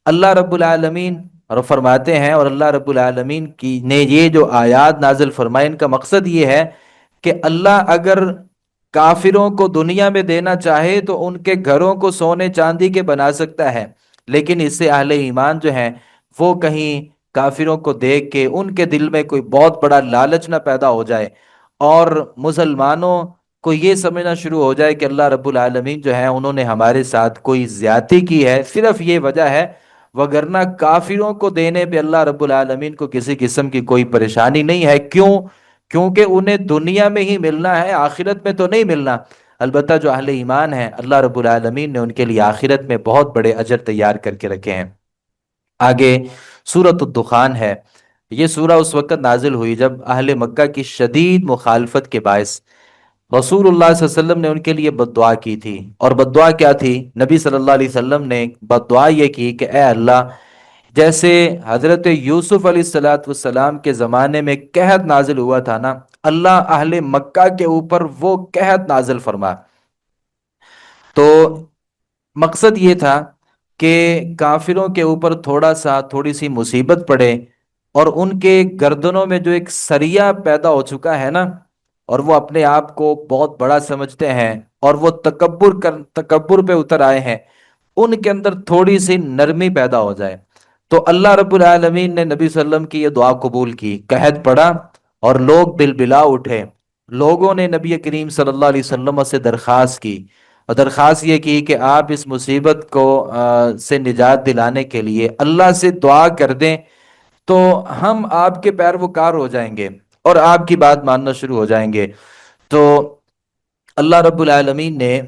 اللہ رب العالمین اور فرماتے ہیں، اور اللہ رب العالمین کی نے یہ جو آیات نازل فرمائے، ان کا مقصد یہ ہے کہ اللہ اگر کافروں کو دنیا میں دینا چاہے تو ان کے گھروں کو سونے چاندی کے بنا سکتا ہے، لیکن اس سے اہل ایمان جو ہیں وہ کہیں کافروں کو دیکھ کے ان کے دل میں کوئی بہت بڑا لالچ نہ پیدا ہو جائے، اور مسلمانوں کو یہ سمجھنا شروع ہو جائے کہ اللہ رب العالمین جو ہے انہوں نے ہمارے ساتھ کوئی زیادتی کی ہے، صرف یہ وجہ ہے، وگرنہ کافروں کو دینے پہ اللہ رب العالمین کو کسی قسم کی کوئی پریشانی نہیں ہے۔ کیوں؟ کیونکہ انہیں دنیا میں ہی ملنا ہے، آخرت میں تو نہیں ملنا۔ البتہ جو اہل ایمان ہیں، اللہ رب العالمین نے ان کے لیے آخرت میں بہت بڑے اجر تیار کر کے رکھے ہیں۔ آگے سورۃ الدخان ہے۔ یہ سورہ اس وقت نازل ہوئی جب اہل مکہ کی شدید مخالفت کے باعث رسول اللہ صلی اللہ علیہ وسلم نے ان کے لیے بد دعا کی تھی، اور بد دعا کیا تھی؟ نبی صلی اللہ علیہ وسلم نے بد دعا یہ کی کہ اے اللہ، جیسے حضرت یوسف علیہ الصلاۃ والسلام کے زمانے میں قحط نازل ہوا تھا نا، اللہ اہل مکہ کے اوپر وہ قحط نازل فرما۔ تو مقصد یہ تھا کہ کافروں کے اوپر تھوڑی سی مصیبت پڑے، اور ان کے گردنوں میں جو ایک سریا پیدا ہو چکا ہے نا، اور وہ اپنے آپ کو بہت بڑا سمجھتے ہیں، اور وہ تکبر پہ اتر آئے ہیں، ان کے اندر تھوڑی سی نرمی پیدا ہو جائے۔ تو اللہ رب العالمین نے نبی صلی اللہ علیہ وسلم کی یہ دعا قبول کی، قحط پڑا اور لوگ بلبلا اٹھے۔ لوگوں نے نبی کریم صلی اللہ علیہ وسلم سے درخواست کی، اور درخواست یہ کی کہ آپ اس مصیبت کو سے نجات دلانے کے لیے اللہ سے دعا کر دیں، تو ہم آپ کے پیروکار ہو جائیں گے اور آپ کی بات ماننا شروع ہو جائیں گے۔ تو اللہ رب العالمین نے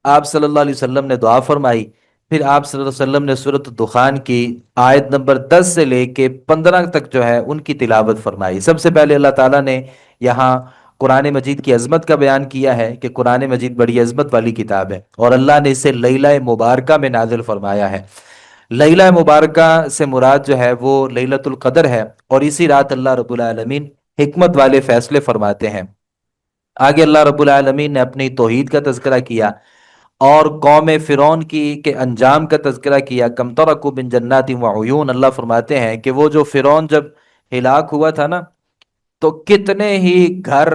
آپ صلی اللہ علیہ وسلم نے دعا فرمائی، پھر آپ صلی اللہ علیہ وسلم نے سورۃ الدخان کی آیت نمبر 10 سے لے کے 15 تک جو ہے ان کی تلاوت فرمائی۔ سب سے پہلے اللہ تعالیٰ نے یہاں قرآن مجید کی عظمت کا بیان کیا ہے کہ قرآن مجید بڑی عظمت والی کتاب ہے، اور اللہ نے اسے لیلہ مبارکہ میں نازل فرمایا ہے۔ لیلہ مبارکہ سے مراد جو ہے وہ لیلۃ القدر ہے، اور اسی رات اللہ رب العالمین حکمت والے فیصلے فرماتے ہیں۔ آگے اللہ رب العالمین نے اپنی توحید کا تذکرہ کیا، اور قوم فرعون کی کے انجام کا تذکرہ کیا۔ کم ترکوا من جنات وعیون، اللہ فرماتے ہیں کہ وہ جو فرعون جب ہلاک ہوا تھا نا، تو کتنے ہی گھر،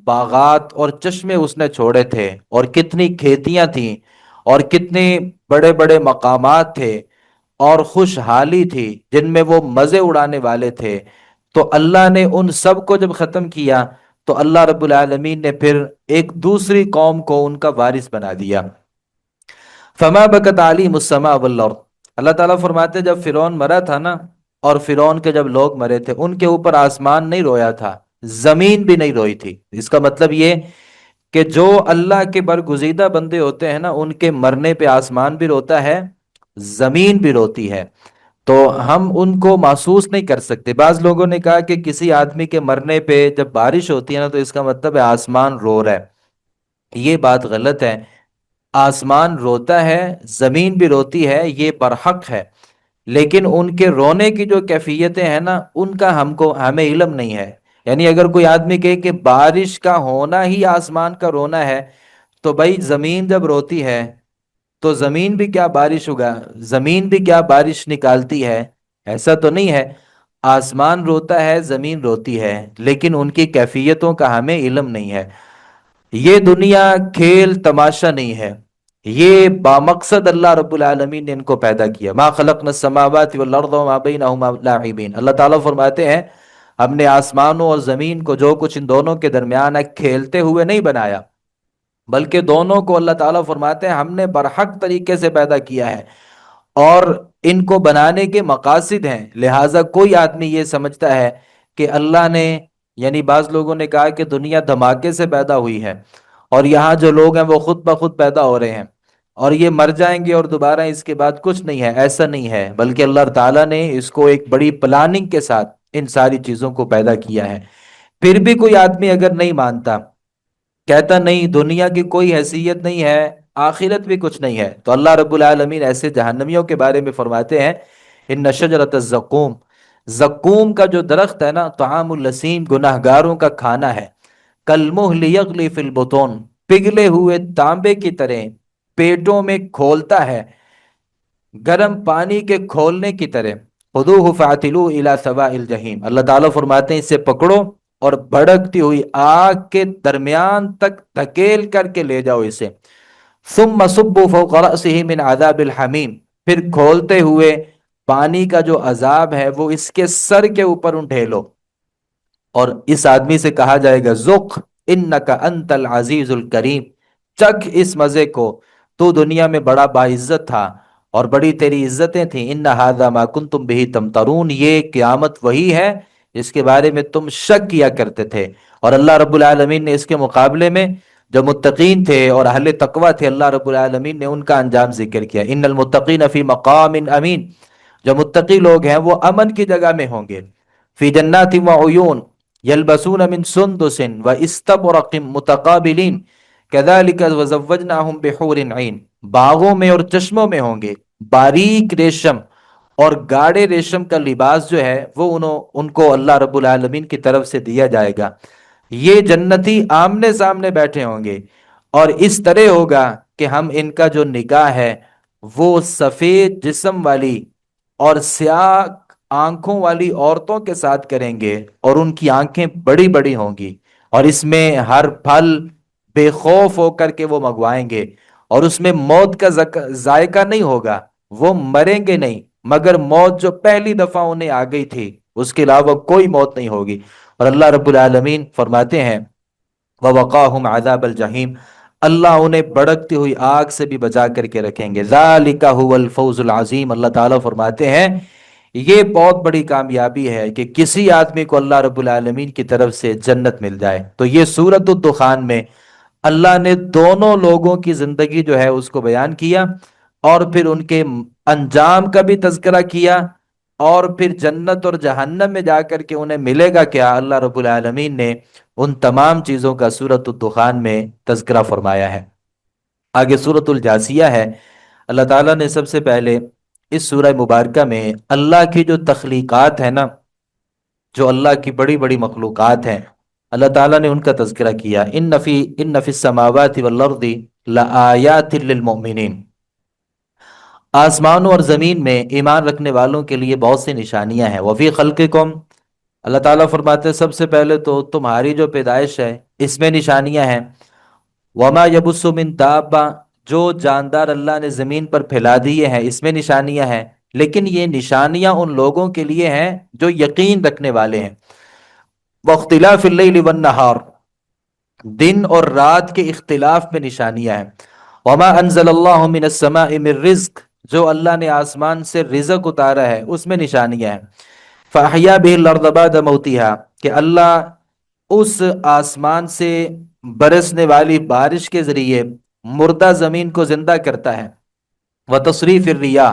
باغات اور چشمے اس نے چھوڑے تھے، اور کتنی کھیتیاں تھیں، اور کتنے بڑے بڑے مقامات تھے، اور خوشحالی تھی جن میں وہ مزے اڑانے والے تھے۔ تو اللہ نے ان سب کو جب ختم کیا، تو اللہ رب العالمین نے پھر ایک دوسری قوم کو ان کا وارث بنا دیا۔ فما بکت علیہم السماء والارض، اللہ تعالیٰ فرماتے جب فرعون مرا تھا نا، اور فرعون کے جب لوگ مرے تھے، ان کے اوپر آسمان نہیں رویا تھا، زمین بھی نہیں روئی تھی۔ اس کا مطلب یہ کہ جو اللہ کے برگزیدہ بندے ہوتے ہیں نا، ان کے مرنے پہ آسمان بھی روتا ہے، زمین بھی روتی ہے۔ تو ہم ان کو محسوس نہیں کر سکتے۔ بعض لوگوں نے کہا کہ کسی آدمی کے مرنے پہ جب بارش ہوتی ہے نا، تو اس کا مطلب ہے آسمان رو رہا ہے۔ یہ بات غلط ہے۔ آسمان روتا ہے، زمین بھی روتی ہے، یہ برحق ہے، لیکن ان کے رونے کی جو کیفیتیں ہیں نا، ان کا ہمیں علم نہیں ہے۔ یعنی اگر کوئی آدمی کہے کہ بارش کا ہونا ہی آسمان کا رونا ہے، تو بھائی زمین جب روتی ہے تو زمین بھی کیا بارش ہوگا، زمین بھی کیا بارش نکالتی ہے؟ ایسا تو نہیں ہے۔ آسمان روتا ہے، زمین روتی ہے، لیکن ان کی کیفیتوں کا ہمیں علم نہیں ہے۔ یہ دنیا کھیل تماشا نہیں ہے، یہ بامقصد اللہ رب العالمین نے ان کو پیدا کیا۔ ما خلقنا السماوات والارض وما بینہما لاعبین، اللہ تعالیٰ فرماتے ہیں ہم نے آسمانوں اور زمین کو جو کچھ ان دونوں کے درمیان ہے کھیلتے ہوئے نہیں بنایا، بلکہ دونوں کو اللہ تعالیٰ فرماتے ہیں ہم نے برحق طریقے سے پیدا کیا ہے، اور ان کو بنانے کے مقاصد ہیں۔ لہٰذا کوئی آدمی یہ سمجھتا ہے کہ اللہ نے یعنی بعض لوگوں نے کہا کہ دنیا دھماکے سے پیدا ہوئی ہے اور یہاں جو لوگ ہیں وہ خود بخود پیدا ہو رہے ہیں اور یہ مر جائیں گے اور دوبارہ اس کے بعد کچھ نہیں ہے. ایسا نہیں ہے، بلکہ اللہ تعالیٰ نے اس کو ایک بڑی پلاننگ کے ساتھ ان ساری چیزوں کو پیدا کیا ہے. پھر بھی کوئی آدمی اگر نہیں مانتا، کہتا نہیں دنیا کی کوئی حیثیت نہیں ہے، آخرت بھی کچھ نہیں ہے، تو اللہ رب العالمین ایسے جہنمیوں کے بارے میں فرماتے ہیں ان شجرۃ الزقوم، زقوم کا جو درخت ہے نا، طعام الاسیم، گناہ گاروں کا کھانا ہے، کالمہل یغلی فی البطون، پگھلے ہوئے تانبے کی طرح پیٹوں میں کھولتا ہے، گرم پانی کے کھولنے کی طرح. خذوہ فاعتلوہ الی سواء الجحیم، اللہ تعالیٰ فرماتے ہیں اسے پکڑو اور بھڑکتی ہوئی آگ کے درمیان تک دھکیل کر کے لے جاؤ اسے. ثم صبوا فوق رأسہ من عذاب الحمیم، پھر کھولتے ہوئے پانی کا جو عذاب ہے وہ اس کے سر کے اوپر ڈھیلو، اور اس آدمی سے کہا جائے گا ذق انک انت العزیز الکریم، چکھ اس مزے کو، تو دنیا میں بڑا باعزت تھا اور بڑی تیری عزتیں تھیں. ان ھذا ما کنتم بہ تمترون، یہ قیامت وہی ہے جس کے بارے میں تم شک کیا کرتے تھے. اور اللہ رب العالمین نے اس کے مقابلے میں جو متقین تھے اور اہل تقوی تھے، اللہ رب العالمین نے ان کا انجام ذکر کیا. ان المتقین فی مقام امین، جو متقی لوگ ہیں وہ امن کی جگہ میں ہوں گے. فی جنات وعیون یلبسون من سندس واستبرق متقابلین کذالک وزوجناہم بحور عین، باغوں میں اور چشموں میں ہوں گے، باریک ریشم اور گاڑے ریشم کا لباس جو ہے وہ ان کو اللہ رب العالمین کی طرف سے دیا جائے گا. یہ جنتی آمنے سامنے بیٹھے ہوں گے اور اس طرح ہوگا کہ ہم ان کا جو نکاح ہے وہ سفید جسم والی اور سیاہ آنکھوں والی عورتوں کے ساتھ کریں گے، اور ان کی آنکھیں بڑی بڑی ہوں گی، اور اس میں ہر پھل بے خوف ہو کر کے وہ منگوائیں گے، اور اس میں موت کا ذائقہ نہیں ہوگا، وہ مریں گے نہیں، مگر موت جو پہلی دفعہ انہیں آ گئی تھی اس کے علاوہ کوئی موت نہیں ہوگی. اور اللہ رب العالمین فرماتے ہیں وَوَقَاهُمْ عَذَابَ الْجَحِيمِ، اللہ انہیں بڑکتی ہوئی آگ سے بھی بچا کر کے رکھیں گے. ذَلِكَ هُوَ الْفَوْزُ الْعَظِيمُ، اللہ تعالیٰ فرماتے ہیں یہ بہت بڑی کامیابی ہے کہ کسی آدمی کو اللہ رب العالمین کی طرف سے جنت مل جائے. تو یہ سورۃ الدخان میں اللہ نے دونوں لوگوں کی زندگی جو ہے اس کو بیان کیا، اور پھر ان کے انجام کا بھی تذکرہ کیا، اور پھر جنت اور جہنم میں جا کر کے انہیں ملے گا کیا، اللہ رب العالمین نے ان تمام چیزوں کا سورۃ الدخان میں تذکرہ فرمایا ہے. آگے سورۃ الجاثیہ ہے. اللہ تعالیٰ نے سب سے پہلے اس سورہ مبارکہ میں اللہ کی جو تخلیقات ہیں نا، جو اللہ کی بڑی بڑی مخلوقات ہیں، اللہ تعالیٰ نے ان کا تذکرہ کیا. ان فی السماوات والارض لآیات للمؤمنین، آسمانوں اور زمین میں ایمان رکھنے والوں کے لیے بہت سی نشانیاں ہیں. وفی خلقکم، اللہ تعالیٰ فرماتے ہیں سب سے پہلے تو تمہاری جو پیدائش ہے اس میں نشانیاں ہیں. وما یبث من دابہ، جو جاندار اللہ نے زمین پر پھیلا دیے ہیں اس میں نشانیاں ہیں، لیکن یہ نشانیاں ان لوگوں کے لیے ہیں جو یقین رکھنے والے ہیں. واختلاف اللیل والنہار، دن اور رات کے اختلاف میں نشانیاں ہیں. وما انزل اللہ من السماء من رزق، جو اللہ نے آسمان سے رزق اتارا ہے اس میں نشانیاں ہیں. فاحیا بہ الارض بعد موتها، کہ اللہ اس آسمان سے برسنے والی بارش کے ذریعے مردہ زمین کو زندہ کرتا ہے. وتصریف الریاح،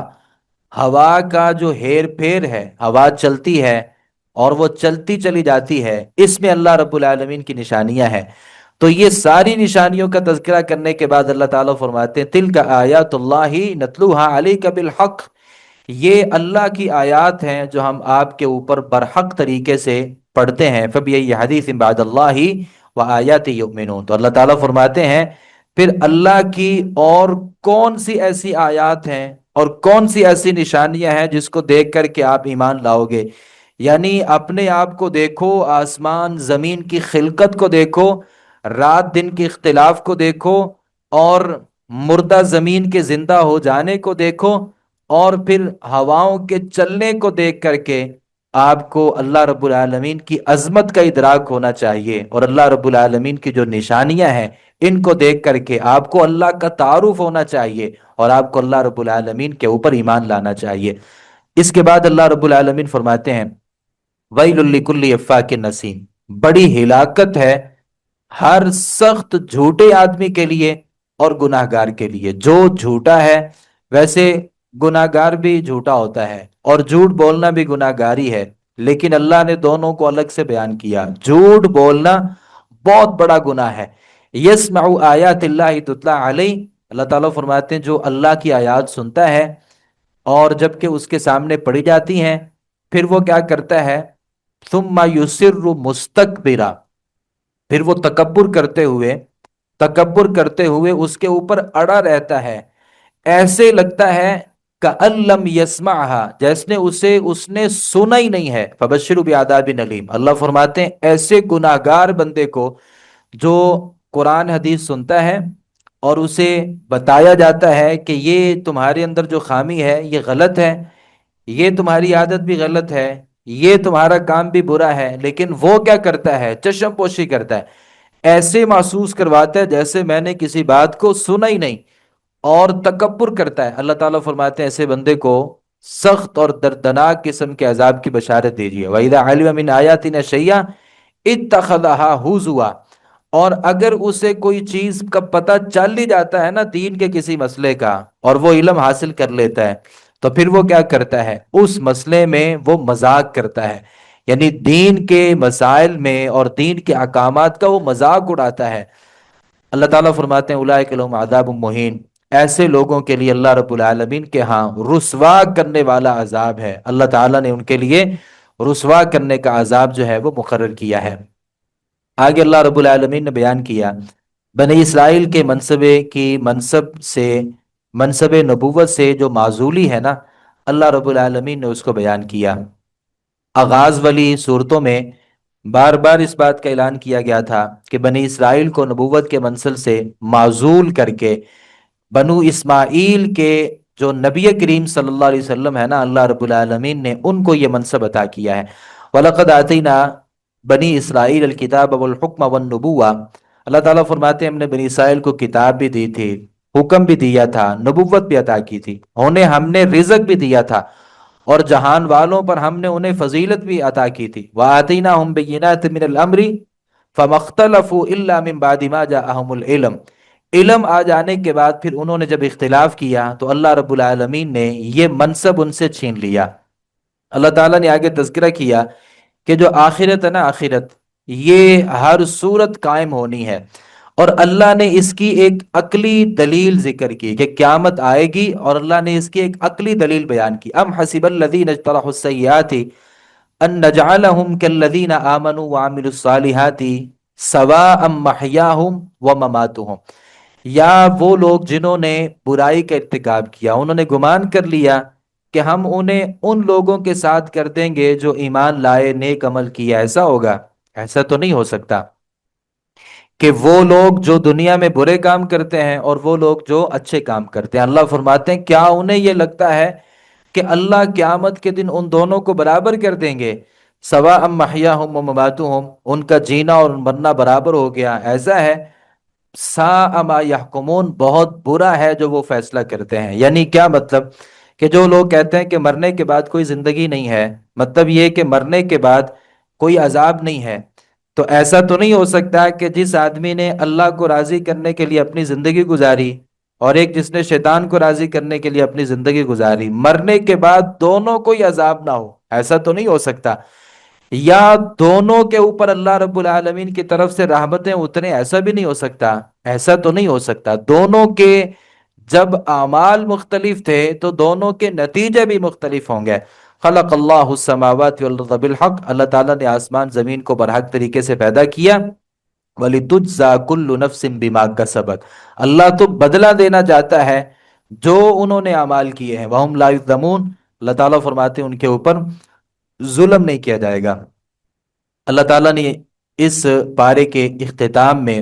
ہوا کا جو ہیر پھیر ہے، ہوا چلتی ہے اور وہ چلتی چلی جاتی ہے، اس میں اللہ رب العالمین کی نشانیاں ہیں. تو یہ ساری نشانیوں کا تذکرہ کرنے کے بعد اللہ تعالیٰ فرماتے ہیں تلک آیات اللہ نتلوها علیک بالحق، یہ اللہ کی آیات ہیں جو ہم آپ کے اوپر برحق طریقے سے پڑھتے ہیں. فبأي حدیث بعد اللہ وآیاتہ یؤمنون، تو اللہ تعالیٰ فرماتے ہیں پھر اللہ کی اور کون سی ایسی آیات ہیں اور کون سی ایسی نشانیاں ہیں جس کو دیکھ کر کے آپ ایمان لاؤ گے. یعنی اپنے آپ کو دیکھو، آسمان زمین کی خلقت کو دیکھو، رات دن کے اختلاف کو دیکھو، اور مردہ زمین کے زندہ ہو جانے کو دیکھو، اور پھر ہواؤں کے چلنے کو دیکھ کر کے آپ کو اللہ رب العالمین کی عظمت کا ادراک ہونا چاہیے، اور اللہ رب العالمین کی جو نشانیاں ہیں ان کو دیکھ کر کے آپ کو اللہ کا تعارف ہونا چاہیے، اور آپ کو اللہ رب العالمین کے اوپر ایمان لانا چاہیے. اس کے بعد اللہ رب العالمین فرماتے ہیں وَيْلٌ لِّكُلِّ أَفَّاكٍ نَّسِيمٍ، بڑی ہلاکت ہے ہر سخت جھوٹے آدمی کے لیے اور گناہگار کے لیے۔ جو جھوٹا ہے، ویسے گناہگار بھی جھوٹا ہوتا ہے اور جھوٹ بولنا بھی گناہگاری ہے، لیکن اللہ نے دونوں کو الگ سے بیان کیا۔ جھوٹ بولنا بہت بڑا گناہ ہے۔ یسمع آیات اللہ تتلیٰ علیہ، اللہ تعالیٰ فرماتے ہیں جو اللہ کی آیات سنتا ہے اور جب کہ اس کے سامنے پڑھی جاتی ہیں، پھر وہ کیا کرتا ہے؟ ثم یصر مستکبرا، پھر وہ تکبر کرتے ہوئے اس کے اوپر اڑا رہتا ہے، ایسے لگتا ہے کأن لم یسمعها، جیسے اس نے سنا ہی نہیں ہے۔ فبشروا بعذاب علیم، اللہ فرماتے ہیں ایسے گناہگار بندے کو جو قرآن حدیث سنتا ہے اور اسے بتایا جاتا ہے کہ یہ تمہارے اندر جو خامی ہے یہ غلط ہے، یہ تمہاری عادت بھی غلط ہے، یہ تمہارا کام بھی برا ہے، لیکن وہ کیا کرتا ہے؟ چشم پوشی کرتا ہے، ایسے محسوس کرواتا ہے جیسے میں نے کسی بات کو سنا ہی نہیں، اور تکبر کرتا ہے۔ اللہ تعالیٰ فرماتے ہیں ایسے بندے کو سخت اور دردناک قسم کے عذاب کی بشارت دیجیے۔ وَإِذَا عَلِمَ مِنْ آيَاتِنَا شَيْئًا اتَّخَذَهَا هُزُوًا، اور اگر اسے کوئی چیز کا پتہ چل ہی جاتا ہے نا دین کے کسی مسئلے کا، اور وہ علم حاصل کر لیتا ہے، تو پھر وہ کیا کرتا ہے؟ اس مسئلے میں وہ مذاق کرتا ہے، یعنی دین کے مسائل میں اور دین کے احکامات کا وہ مذاق اڑاتا ہے۔ اللہ تعالیٰ فرماتے ہیں اولئک لہم عذاب مہین، ایسے لوگوں کے لیے اللہ رب العالمین کے ہاں رسوا کرنے والا عذاب ہے۔ اللہ تعالیٰ نے ان کے لیے رسوا کرنے کا عذاب جو ہے وہ مقرر کیا ہے۔ آگے اللہ رب العالمین نے بیان کیا بنی اسرائیل کے منصب نبوت سے جو معزولی ہے نا، اللہ رب العالمین نے اس کو بیان کیا۔ آغاز والی صورتوں میں بار بار اس بات کا اعلان کیا گیا تھا کہ بنی اسرائیل کو نبوت کے منصب سے معزول کر کے بنو اسماعیل کے جو نبی کریم صلی اللہ علیہ وسلم ہے نا، اللہ رب العالمین نے ان کو یہ منصب عطا کیا ہے۔ وَلَقَدْ آتَيْنَا بنی اسرائیل الکتاب والحکم والنبوہ، اللہ تعالیٰ فرماتے ہیں ہم نے بنی اسرائیل کو کتاب بھی دی تھی، حکم بھی دیا تھا، نبوت بھی عطا کی تھی، انہیں ہم نے رزق بھی دیا تھا، اور جہان والوں پر ہم نے انہیں فضیلت بھی عطا کی تھی۔ وَآتَيْنَاهُمْ بَيِّنَاتٍ مِّنَ الْأَمْرِ فَمَا اخْتَلَفُوا إِلَّا مِن بَعْدِ مَا جَاءَهُمُ الْعِلْمُ، علم آ جانے کے بعد پھر انہوں نے جب اختلاف کیا تو اللہ رب العالمین نے یہ منصب ان سے چھین لیا۔ اللہ تعالیٰ نے آگے تذکرہ کیا کہ جو آخرت ہے نا، آخرت یہ ہر صورت قائم ہونی ہے، اور اللہ نے اس کی ایک عقلی دلیل ذکر کی کہ قیامت آئے گی، اور اللہ نے اس کی ایک عقلی دلیل بیان کی۔ ام حسب الذین اجترحوا السیئات ان نجعلہم کالذین آمنوا وعملوا الصالحات سواء محیاہم ومماتہم، یا وہ لوگ جنہوں نے برائی کا ارتکاب کیا انہوں نے گمان کر لیا کہ ہم انہیں ان لوگوں کے ساتھ کر دیں گے جو ایمان لائے، نیک عمل کیا۔ ایسا ہوگا؟ ایسا تو نہیں ہو سکتا کہ وہ لوگ جو دنیا میں برے کام کرتے ہیں اور وہ لوگ جو اچھے کام کرتے ہیں، اللہ فرماتے ہیں کیا انہیں یہ لگتا ہے کہ اللہ قیامت کے دن ان دونوں کو برابر کر دیں گے؟ سواء محیاہم و مماتہم، ان کا جینا اور مرنا برابر ہو گیا؟ ایسا ہے؟ ساء ما یحکمون، بہت برا ہے جو وہ فیصلہ کرتے ہیں۔ یعنی کیا مطلب؟ کہ جو لوگ کہتے ہیں کہ مرنے کے بعد کوئی زندگی نہیں ہے، مطلب یہ کہ مرنے کے بعد کوئی عذاب نہیں ہے، تو ایسا تو نہیں ہو سکتا کہ جس آدمی نے اللہ کو راضی کرنے کے لیے اپنی زندگی گزاری اور ایک جس نے شیطان کو راضی کرنے کے لیے اپنی زندگی گزاری، مرنے کے بعد دونوں کو ہی عذاب نہ ہو؟ ایسا تو نہیں ہو سکتا۔ یا دونوں کے اوپر اللہ رب العالمین کی طرف سے رحمتیں اتریں؟ ایسا بھی نہیں ہو سکتا۔ ایسا تو نہیں ہو سکتا۔ دونوں کے جب اعمال مختلف تھے تو دونوں کے نتیجے بھی مختلف ہوں گے۔ خلق اللہ السماوات والارض بالحق، اللہ تعالیٰ نے آسمان زمین کو برحق طریقے سے پیدا کیا۔ وَلِتُجْزَى كُلُّ نَفْسٍ بِمَا كَسَبَتْ، اللہ تو بدلہ دینا چاہتا ہے جو انہوں نے اعمال کیے ہیں۔ وَهُمْ لَا يُظْلَمُونَ، اللہ تعالیٰ فرماتے ہیں ان کے اوپر ظلم نہیں کیا جائے گا۔ اللہ تعالیٰ نے اس پارے کے اختتام میں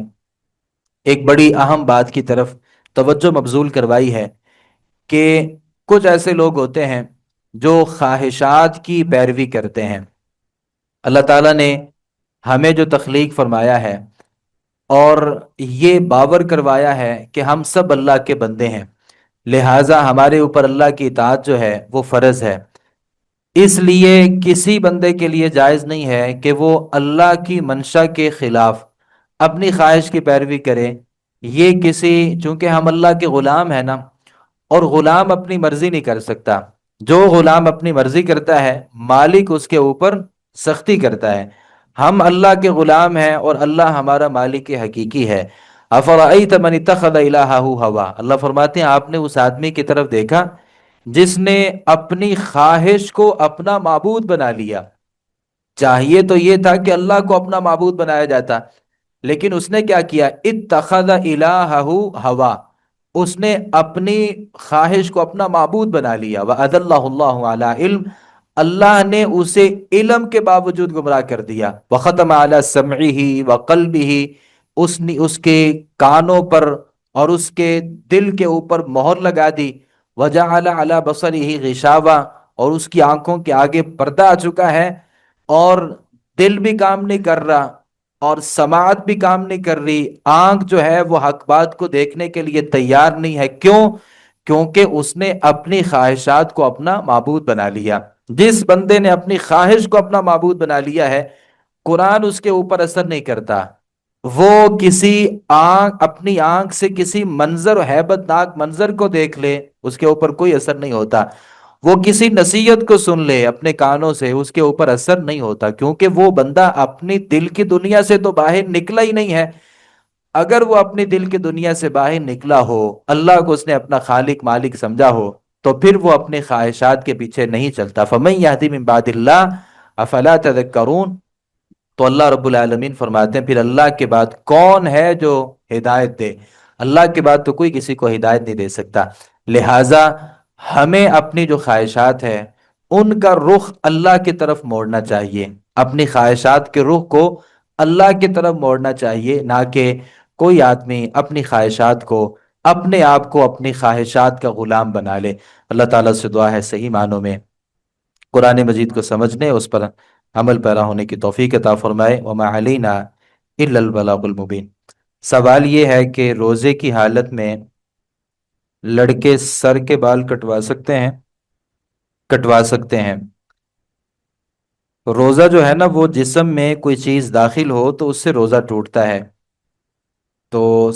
ایک بڑی اہم بات کی طرف توجہ مبذول کروائی ہے کہ کچھ ایسے لوگ ہوتے ہیں جو خواہشات کی پیروی کرتے ہیں۔ اللہ تعالیٰ نے ہمیں جو تخلیق فرمایا ہے اور یہ باور کروایا ہے کہ ہم سب اللہ کے بندے ہیں، لہٰذا ہمارے اوپر اللہ کی اطاعت جو ہے وہ فرض ہے۔ اس لیے کسی بندے کے لیے جائز نہیں ہے کہ وہ اللہ کی منشا کے خلاف اپنی خواہش کی پیروی کرے۔ یہ کسی چونکہ ہم اللہ کے غلام ہیں نا، اور غلام اپنی مرضی نہیں کر سکتا۔ جو غلام اپنی مرضی کرتا ہے مالک اس کے اوپر سختی کرتا ہے۔ ہم اللہ کے غلام ہیں اور اللہ ہمارا مالک حقیقی ہے۔ افرأیت من اتخذ الہہ ہوا، اللہ فرماتے ہیں آپ نے اس آدمی کی طرف دیکھا جس نے اپنی خواہش کو اپنا معبود بنا لیا۔ چاہیے تو یہ تھا کہ اللہ کو اپنا معبود بنایا جاتا، لیکن اس نے کیا کیا؟ اتخذ الہہ ہوا، اس نے اپنی خواہش کو اپنا معبود بنا لیا۔ وَأَذَلَّهُ اللَّهُ عَلَىٰ علم، اللہ نے اسے علم کے باوجود گمراہ کر دیا۔ وَخَتَمَ عَلَىٰ سَمْعِهِ وَقَلْبِهِ، اس کے کانوں پر اور اس کے دل کے اوپر مہر لگا دی۔ وَجَعَلَ عَلَىٰ بَصَرِهِ غِشَاوَةً، اور اس کی آنکھوں کے آگے پردہ آ چکا ہے، اور دل بھی کام نہیں کر رہا اور سماعت بھی کام نہیں کر رہی۔ آنکھ جو ہے وہ حق بات کو دیکھنے کے لیے تیار نہیں ہے۔ کیوں؟ کیونکہ اس نے اپنی خواہشات کو اپنا معبود بنا لیا۔ جس بندے نے اپنی خواہش کو اپنا معبود بنا لیا ہے، قرآن اس کے اوپر اثر نہیں کرتا۔ وہ کسی اپنی آنکھ سے کسی منظر، ہیبت ناک منظر کو دیکھ لے، اس کے اوپر کوئی اثر نہیں ہوتا۔ وہ کسی نصیحت کو سن لے اپنے کانوں سے، اس کے اوپر اثر نہیں ہوتا، کیونکہ وہ بندہ اپنی دل کی دنیا سے تو باہر نکلا ہی نہیں ہے۔ اگر وہ اپنی دل کی دنیا سے باہر نکلا ہو، اللہ کو اس نے اپنا خالق مالک سمجھا ہو، تو پھر وہ اپنے خواہشات کے پیچھے نہیں چلتا۔ فَمَن يَهْدِ مِن بَعْدِ اللَّهِ أَفَلَا تَذَكَّرُونَ، تو اللہ رب العالمین فرماتے ہیں پھر اللہ کے بعد کون ہے جو ہدایت دے؟ اللہ کے بعد تو کوئی کسی کو ہدایت نہیں دے سکتا۔ لہٰذا ہمیں اپنی جو خواہشات ہیں ان کا رخ اللہ کی طرف موڑنا چاہیے، اپنی خواہشات کے رخ کو اللہ کی طرف موڑنا چاہیے، نہ کہ کوئی آدمی اپنی خواہشات کو، اپنے آپ کو اپنی خواہشات کا غلام بنا لے۔ اللہ تعالیٰ سے دعا ہے صحیح معنوں میں قرآن مجید کو سمجھنے، اس پر عمل پیرا ہونے کی توفیق عطا فرمائے۔ وما علینا الا البلاغ المبین۔ سوال یہ ہے کہ روزے کی حالت میں لڑکے سر کے بال کٹوا سکتے ہیں؟ کٹوا سکتے ہیں۔ روزہ جو ہے نا وہ جسم میں کوئی چیز داخل ہو تو اس سے روزہ ٹوٹتا ہے، تو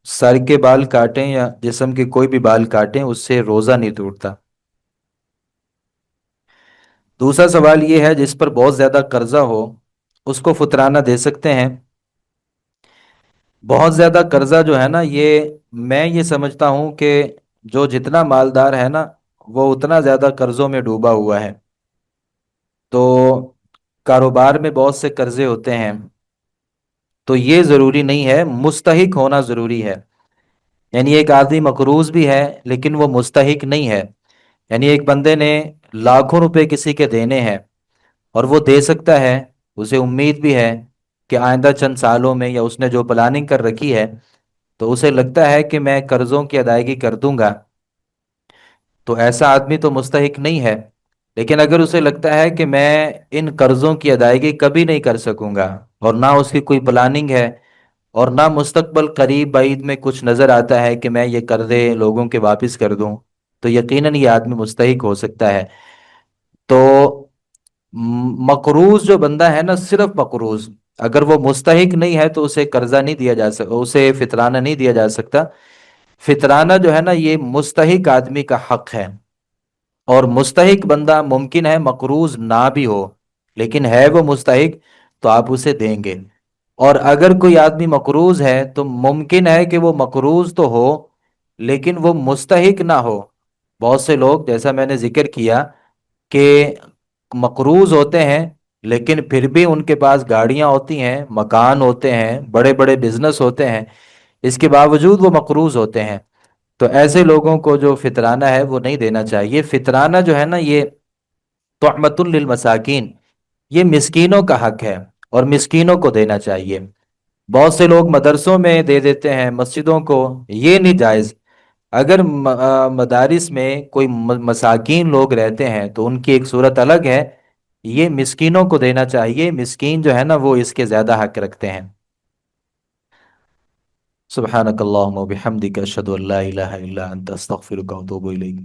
سر کے بال کاٹیں یا جسم کے کوئی بھی بال کاٹیں اس سے روزہ نہیں ٹوٹتا۔ دوسرا سوال یہ ہے جس پر بہت زیادہ قرضہ ہو اس کو فطرانہ دے سکتے ہیں؟ بہت زیادہ قرضہ جو ہے نا، میں یہ سمجھتا ہوں کہ جو جتنا مالدار ہے نا وہ اتنا زیادہ قرضوں میں ڈوبا ہوا ہے۔ تو کاروبار میں بہت سے قرضے ہوتے ہیں، تو یہ ضروری نہیں ہے، مستحق ہونا ضروری ہے۔ یعنی ایک آدمی مقروض بھی ہے لیکن وہ مستحق نہیں ہے۔ یعنی ایک بندے نے لاکھوں روپے کسی کے دینے ہیں اور وہ دے سکتا ہے، اسے امید بھی ہے کہ آئندہ چند سالوں میں، یا اس نے جو پلاننگ کر رکھی ہے تو اسے لگتا ہے کہ میں قرضوں کی ادائیگی کر دوں گا، تو ایسا آدمی تو مستحق نہیں ہے۔ لیکن اگر اسے لگتا ہے کہ میں ان قرضوں کی ادائیگی کبھی نہیں کر سکوں گا، اور نہ اس کی کوئی پلاننگ ہے، اور نہ مستقبل قریب بعید میں کچھ نظر آتا ہے کہ میں یہ قرضے لوگوں کے واپس کر دوں، تو یقیناً یہ آدمی مستحق ہو سکتا ہے۔ تو مقروض جو بندہ ہے نا، صرف مقروض، اگر وہ مستحق نہیں ہے تو اسے قرضہ نہیں دیا جا سکتا، اسے فطرانہ نہیں دیا جا سکتا۔ فطرانہ جو ہے نا یہ مستحق آدمی کا حق ہے، اور مستحق بندہ ممکن ہے مقروض نہ بھی ہو، لیکن ہے وہ مستحق تو آپ اسے دیں گے۔ اور اگر کوئی آدمی مقروض ہے تو ممکن ہے کہ وہ مقروض تو ہو لیکن وہ مستحق نہ ہو۔ بہت سے لوگ، جیسا میں نے ذکر کیا، کہ مقروض ہوتے ہیں لیکن پھر بھی ان کے پاس گاڑیاں ہوتی ہیں، مکان ہوتے ہیں، بڑے بڑے بزنس ہوتے ہیں، اس کے باوجود وہ مقروض ہوتے ہیں۔ تو ایسے لوگوں کو جو فطرانہ ہے وہ نہیں دینا چاہیے۔ فطرانہ جو ہے نا یہ طعمۃ للمساکین، یہ مسکینوں کا حق ہے اور مسکینوں کو دینا چاہیے۔ بہت سے لوگ مدرسوں میں دے دیتے ہیں، مسجدوں کو، یہ نہیں جائز۔ اگر مدارس میں کوئی مساکین لوگ رہتے ہیں تو ان کی ایک صورت الگ ہے، یہ مسکینوں کو دینا چاہیے۔ مسکین جو ہے نا وہ اس کے زیادہ حق رکھتے ہیں۔ سبحانک اللہم و بحمدک اشہد ان لا الہ الا انت استغفرک و اتوب الیک۔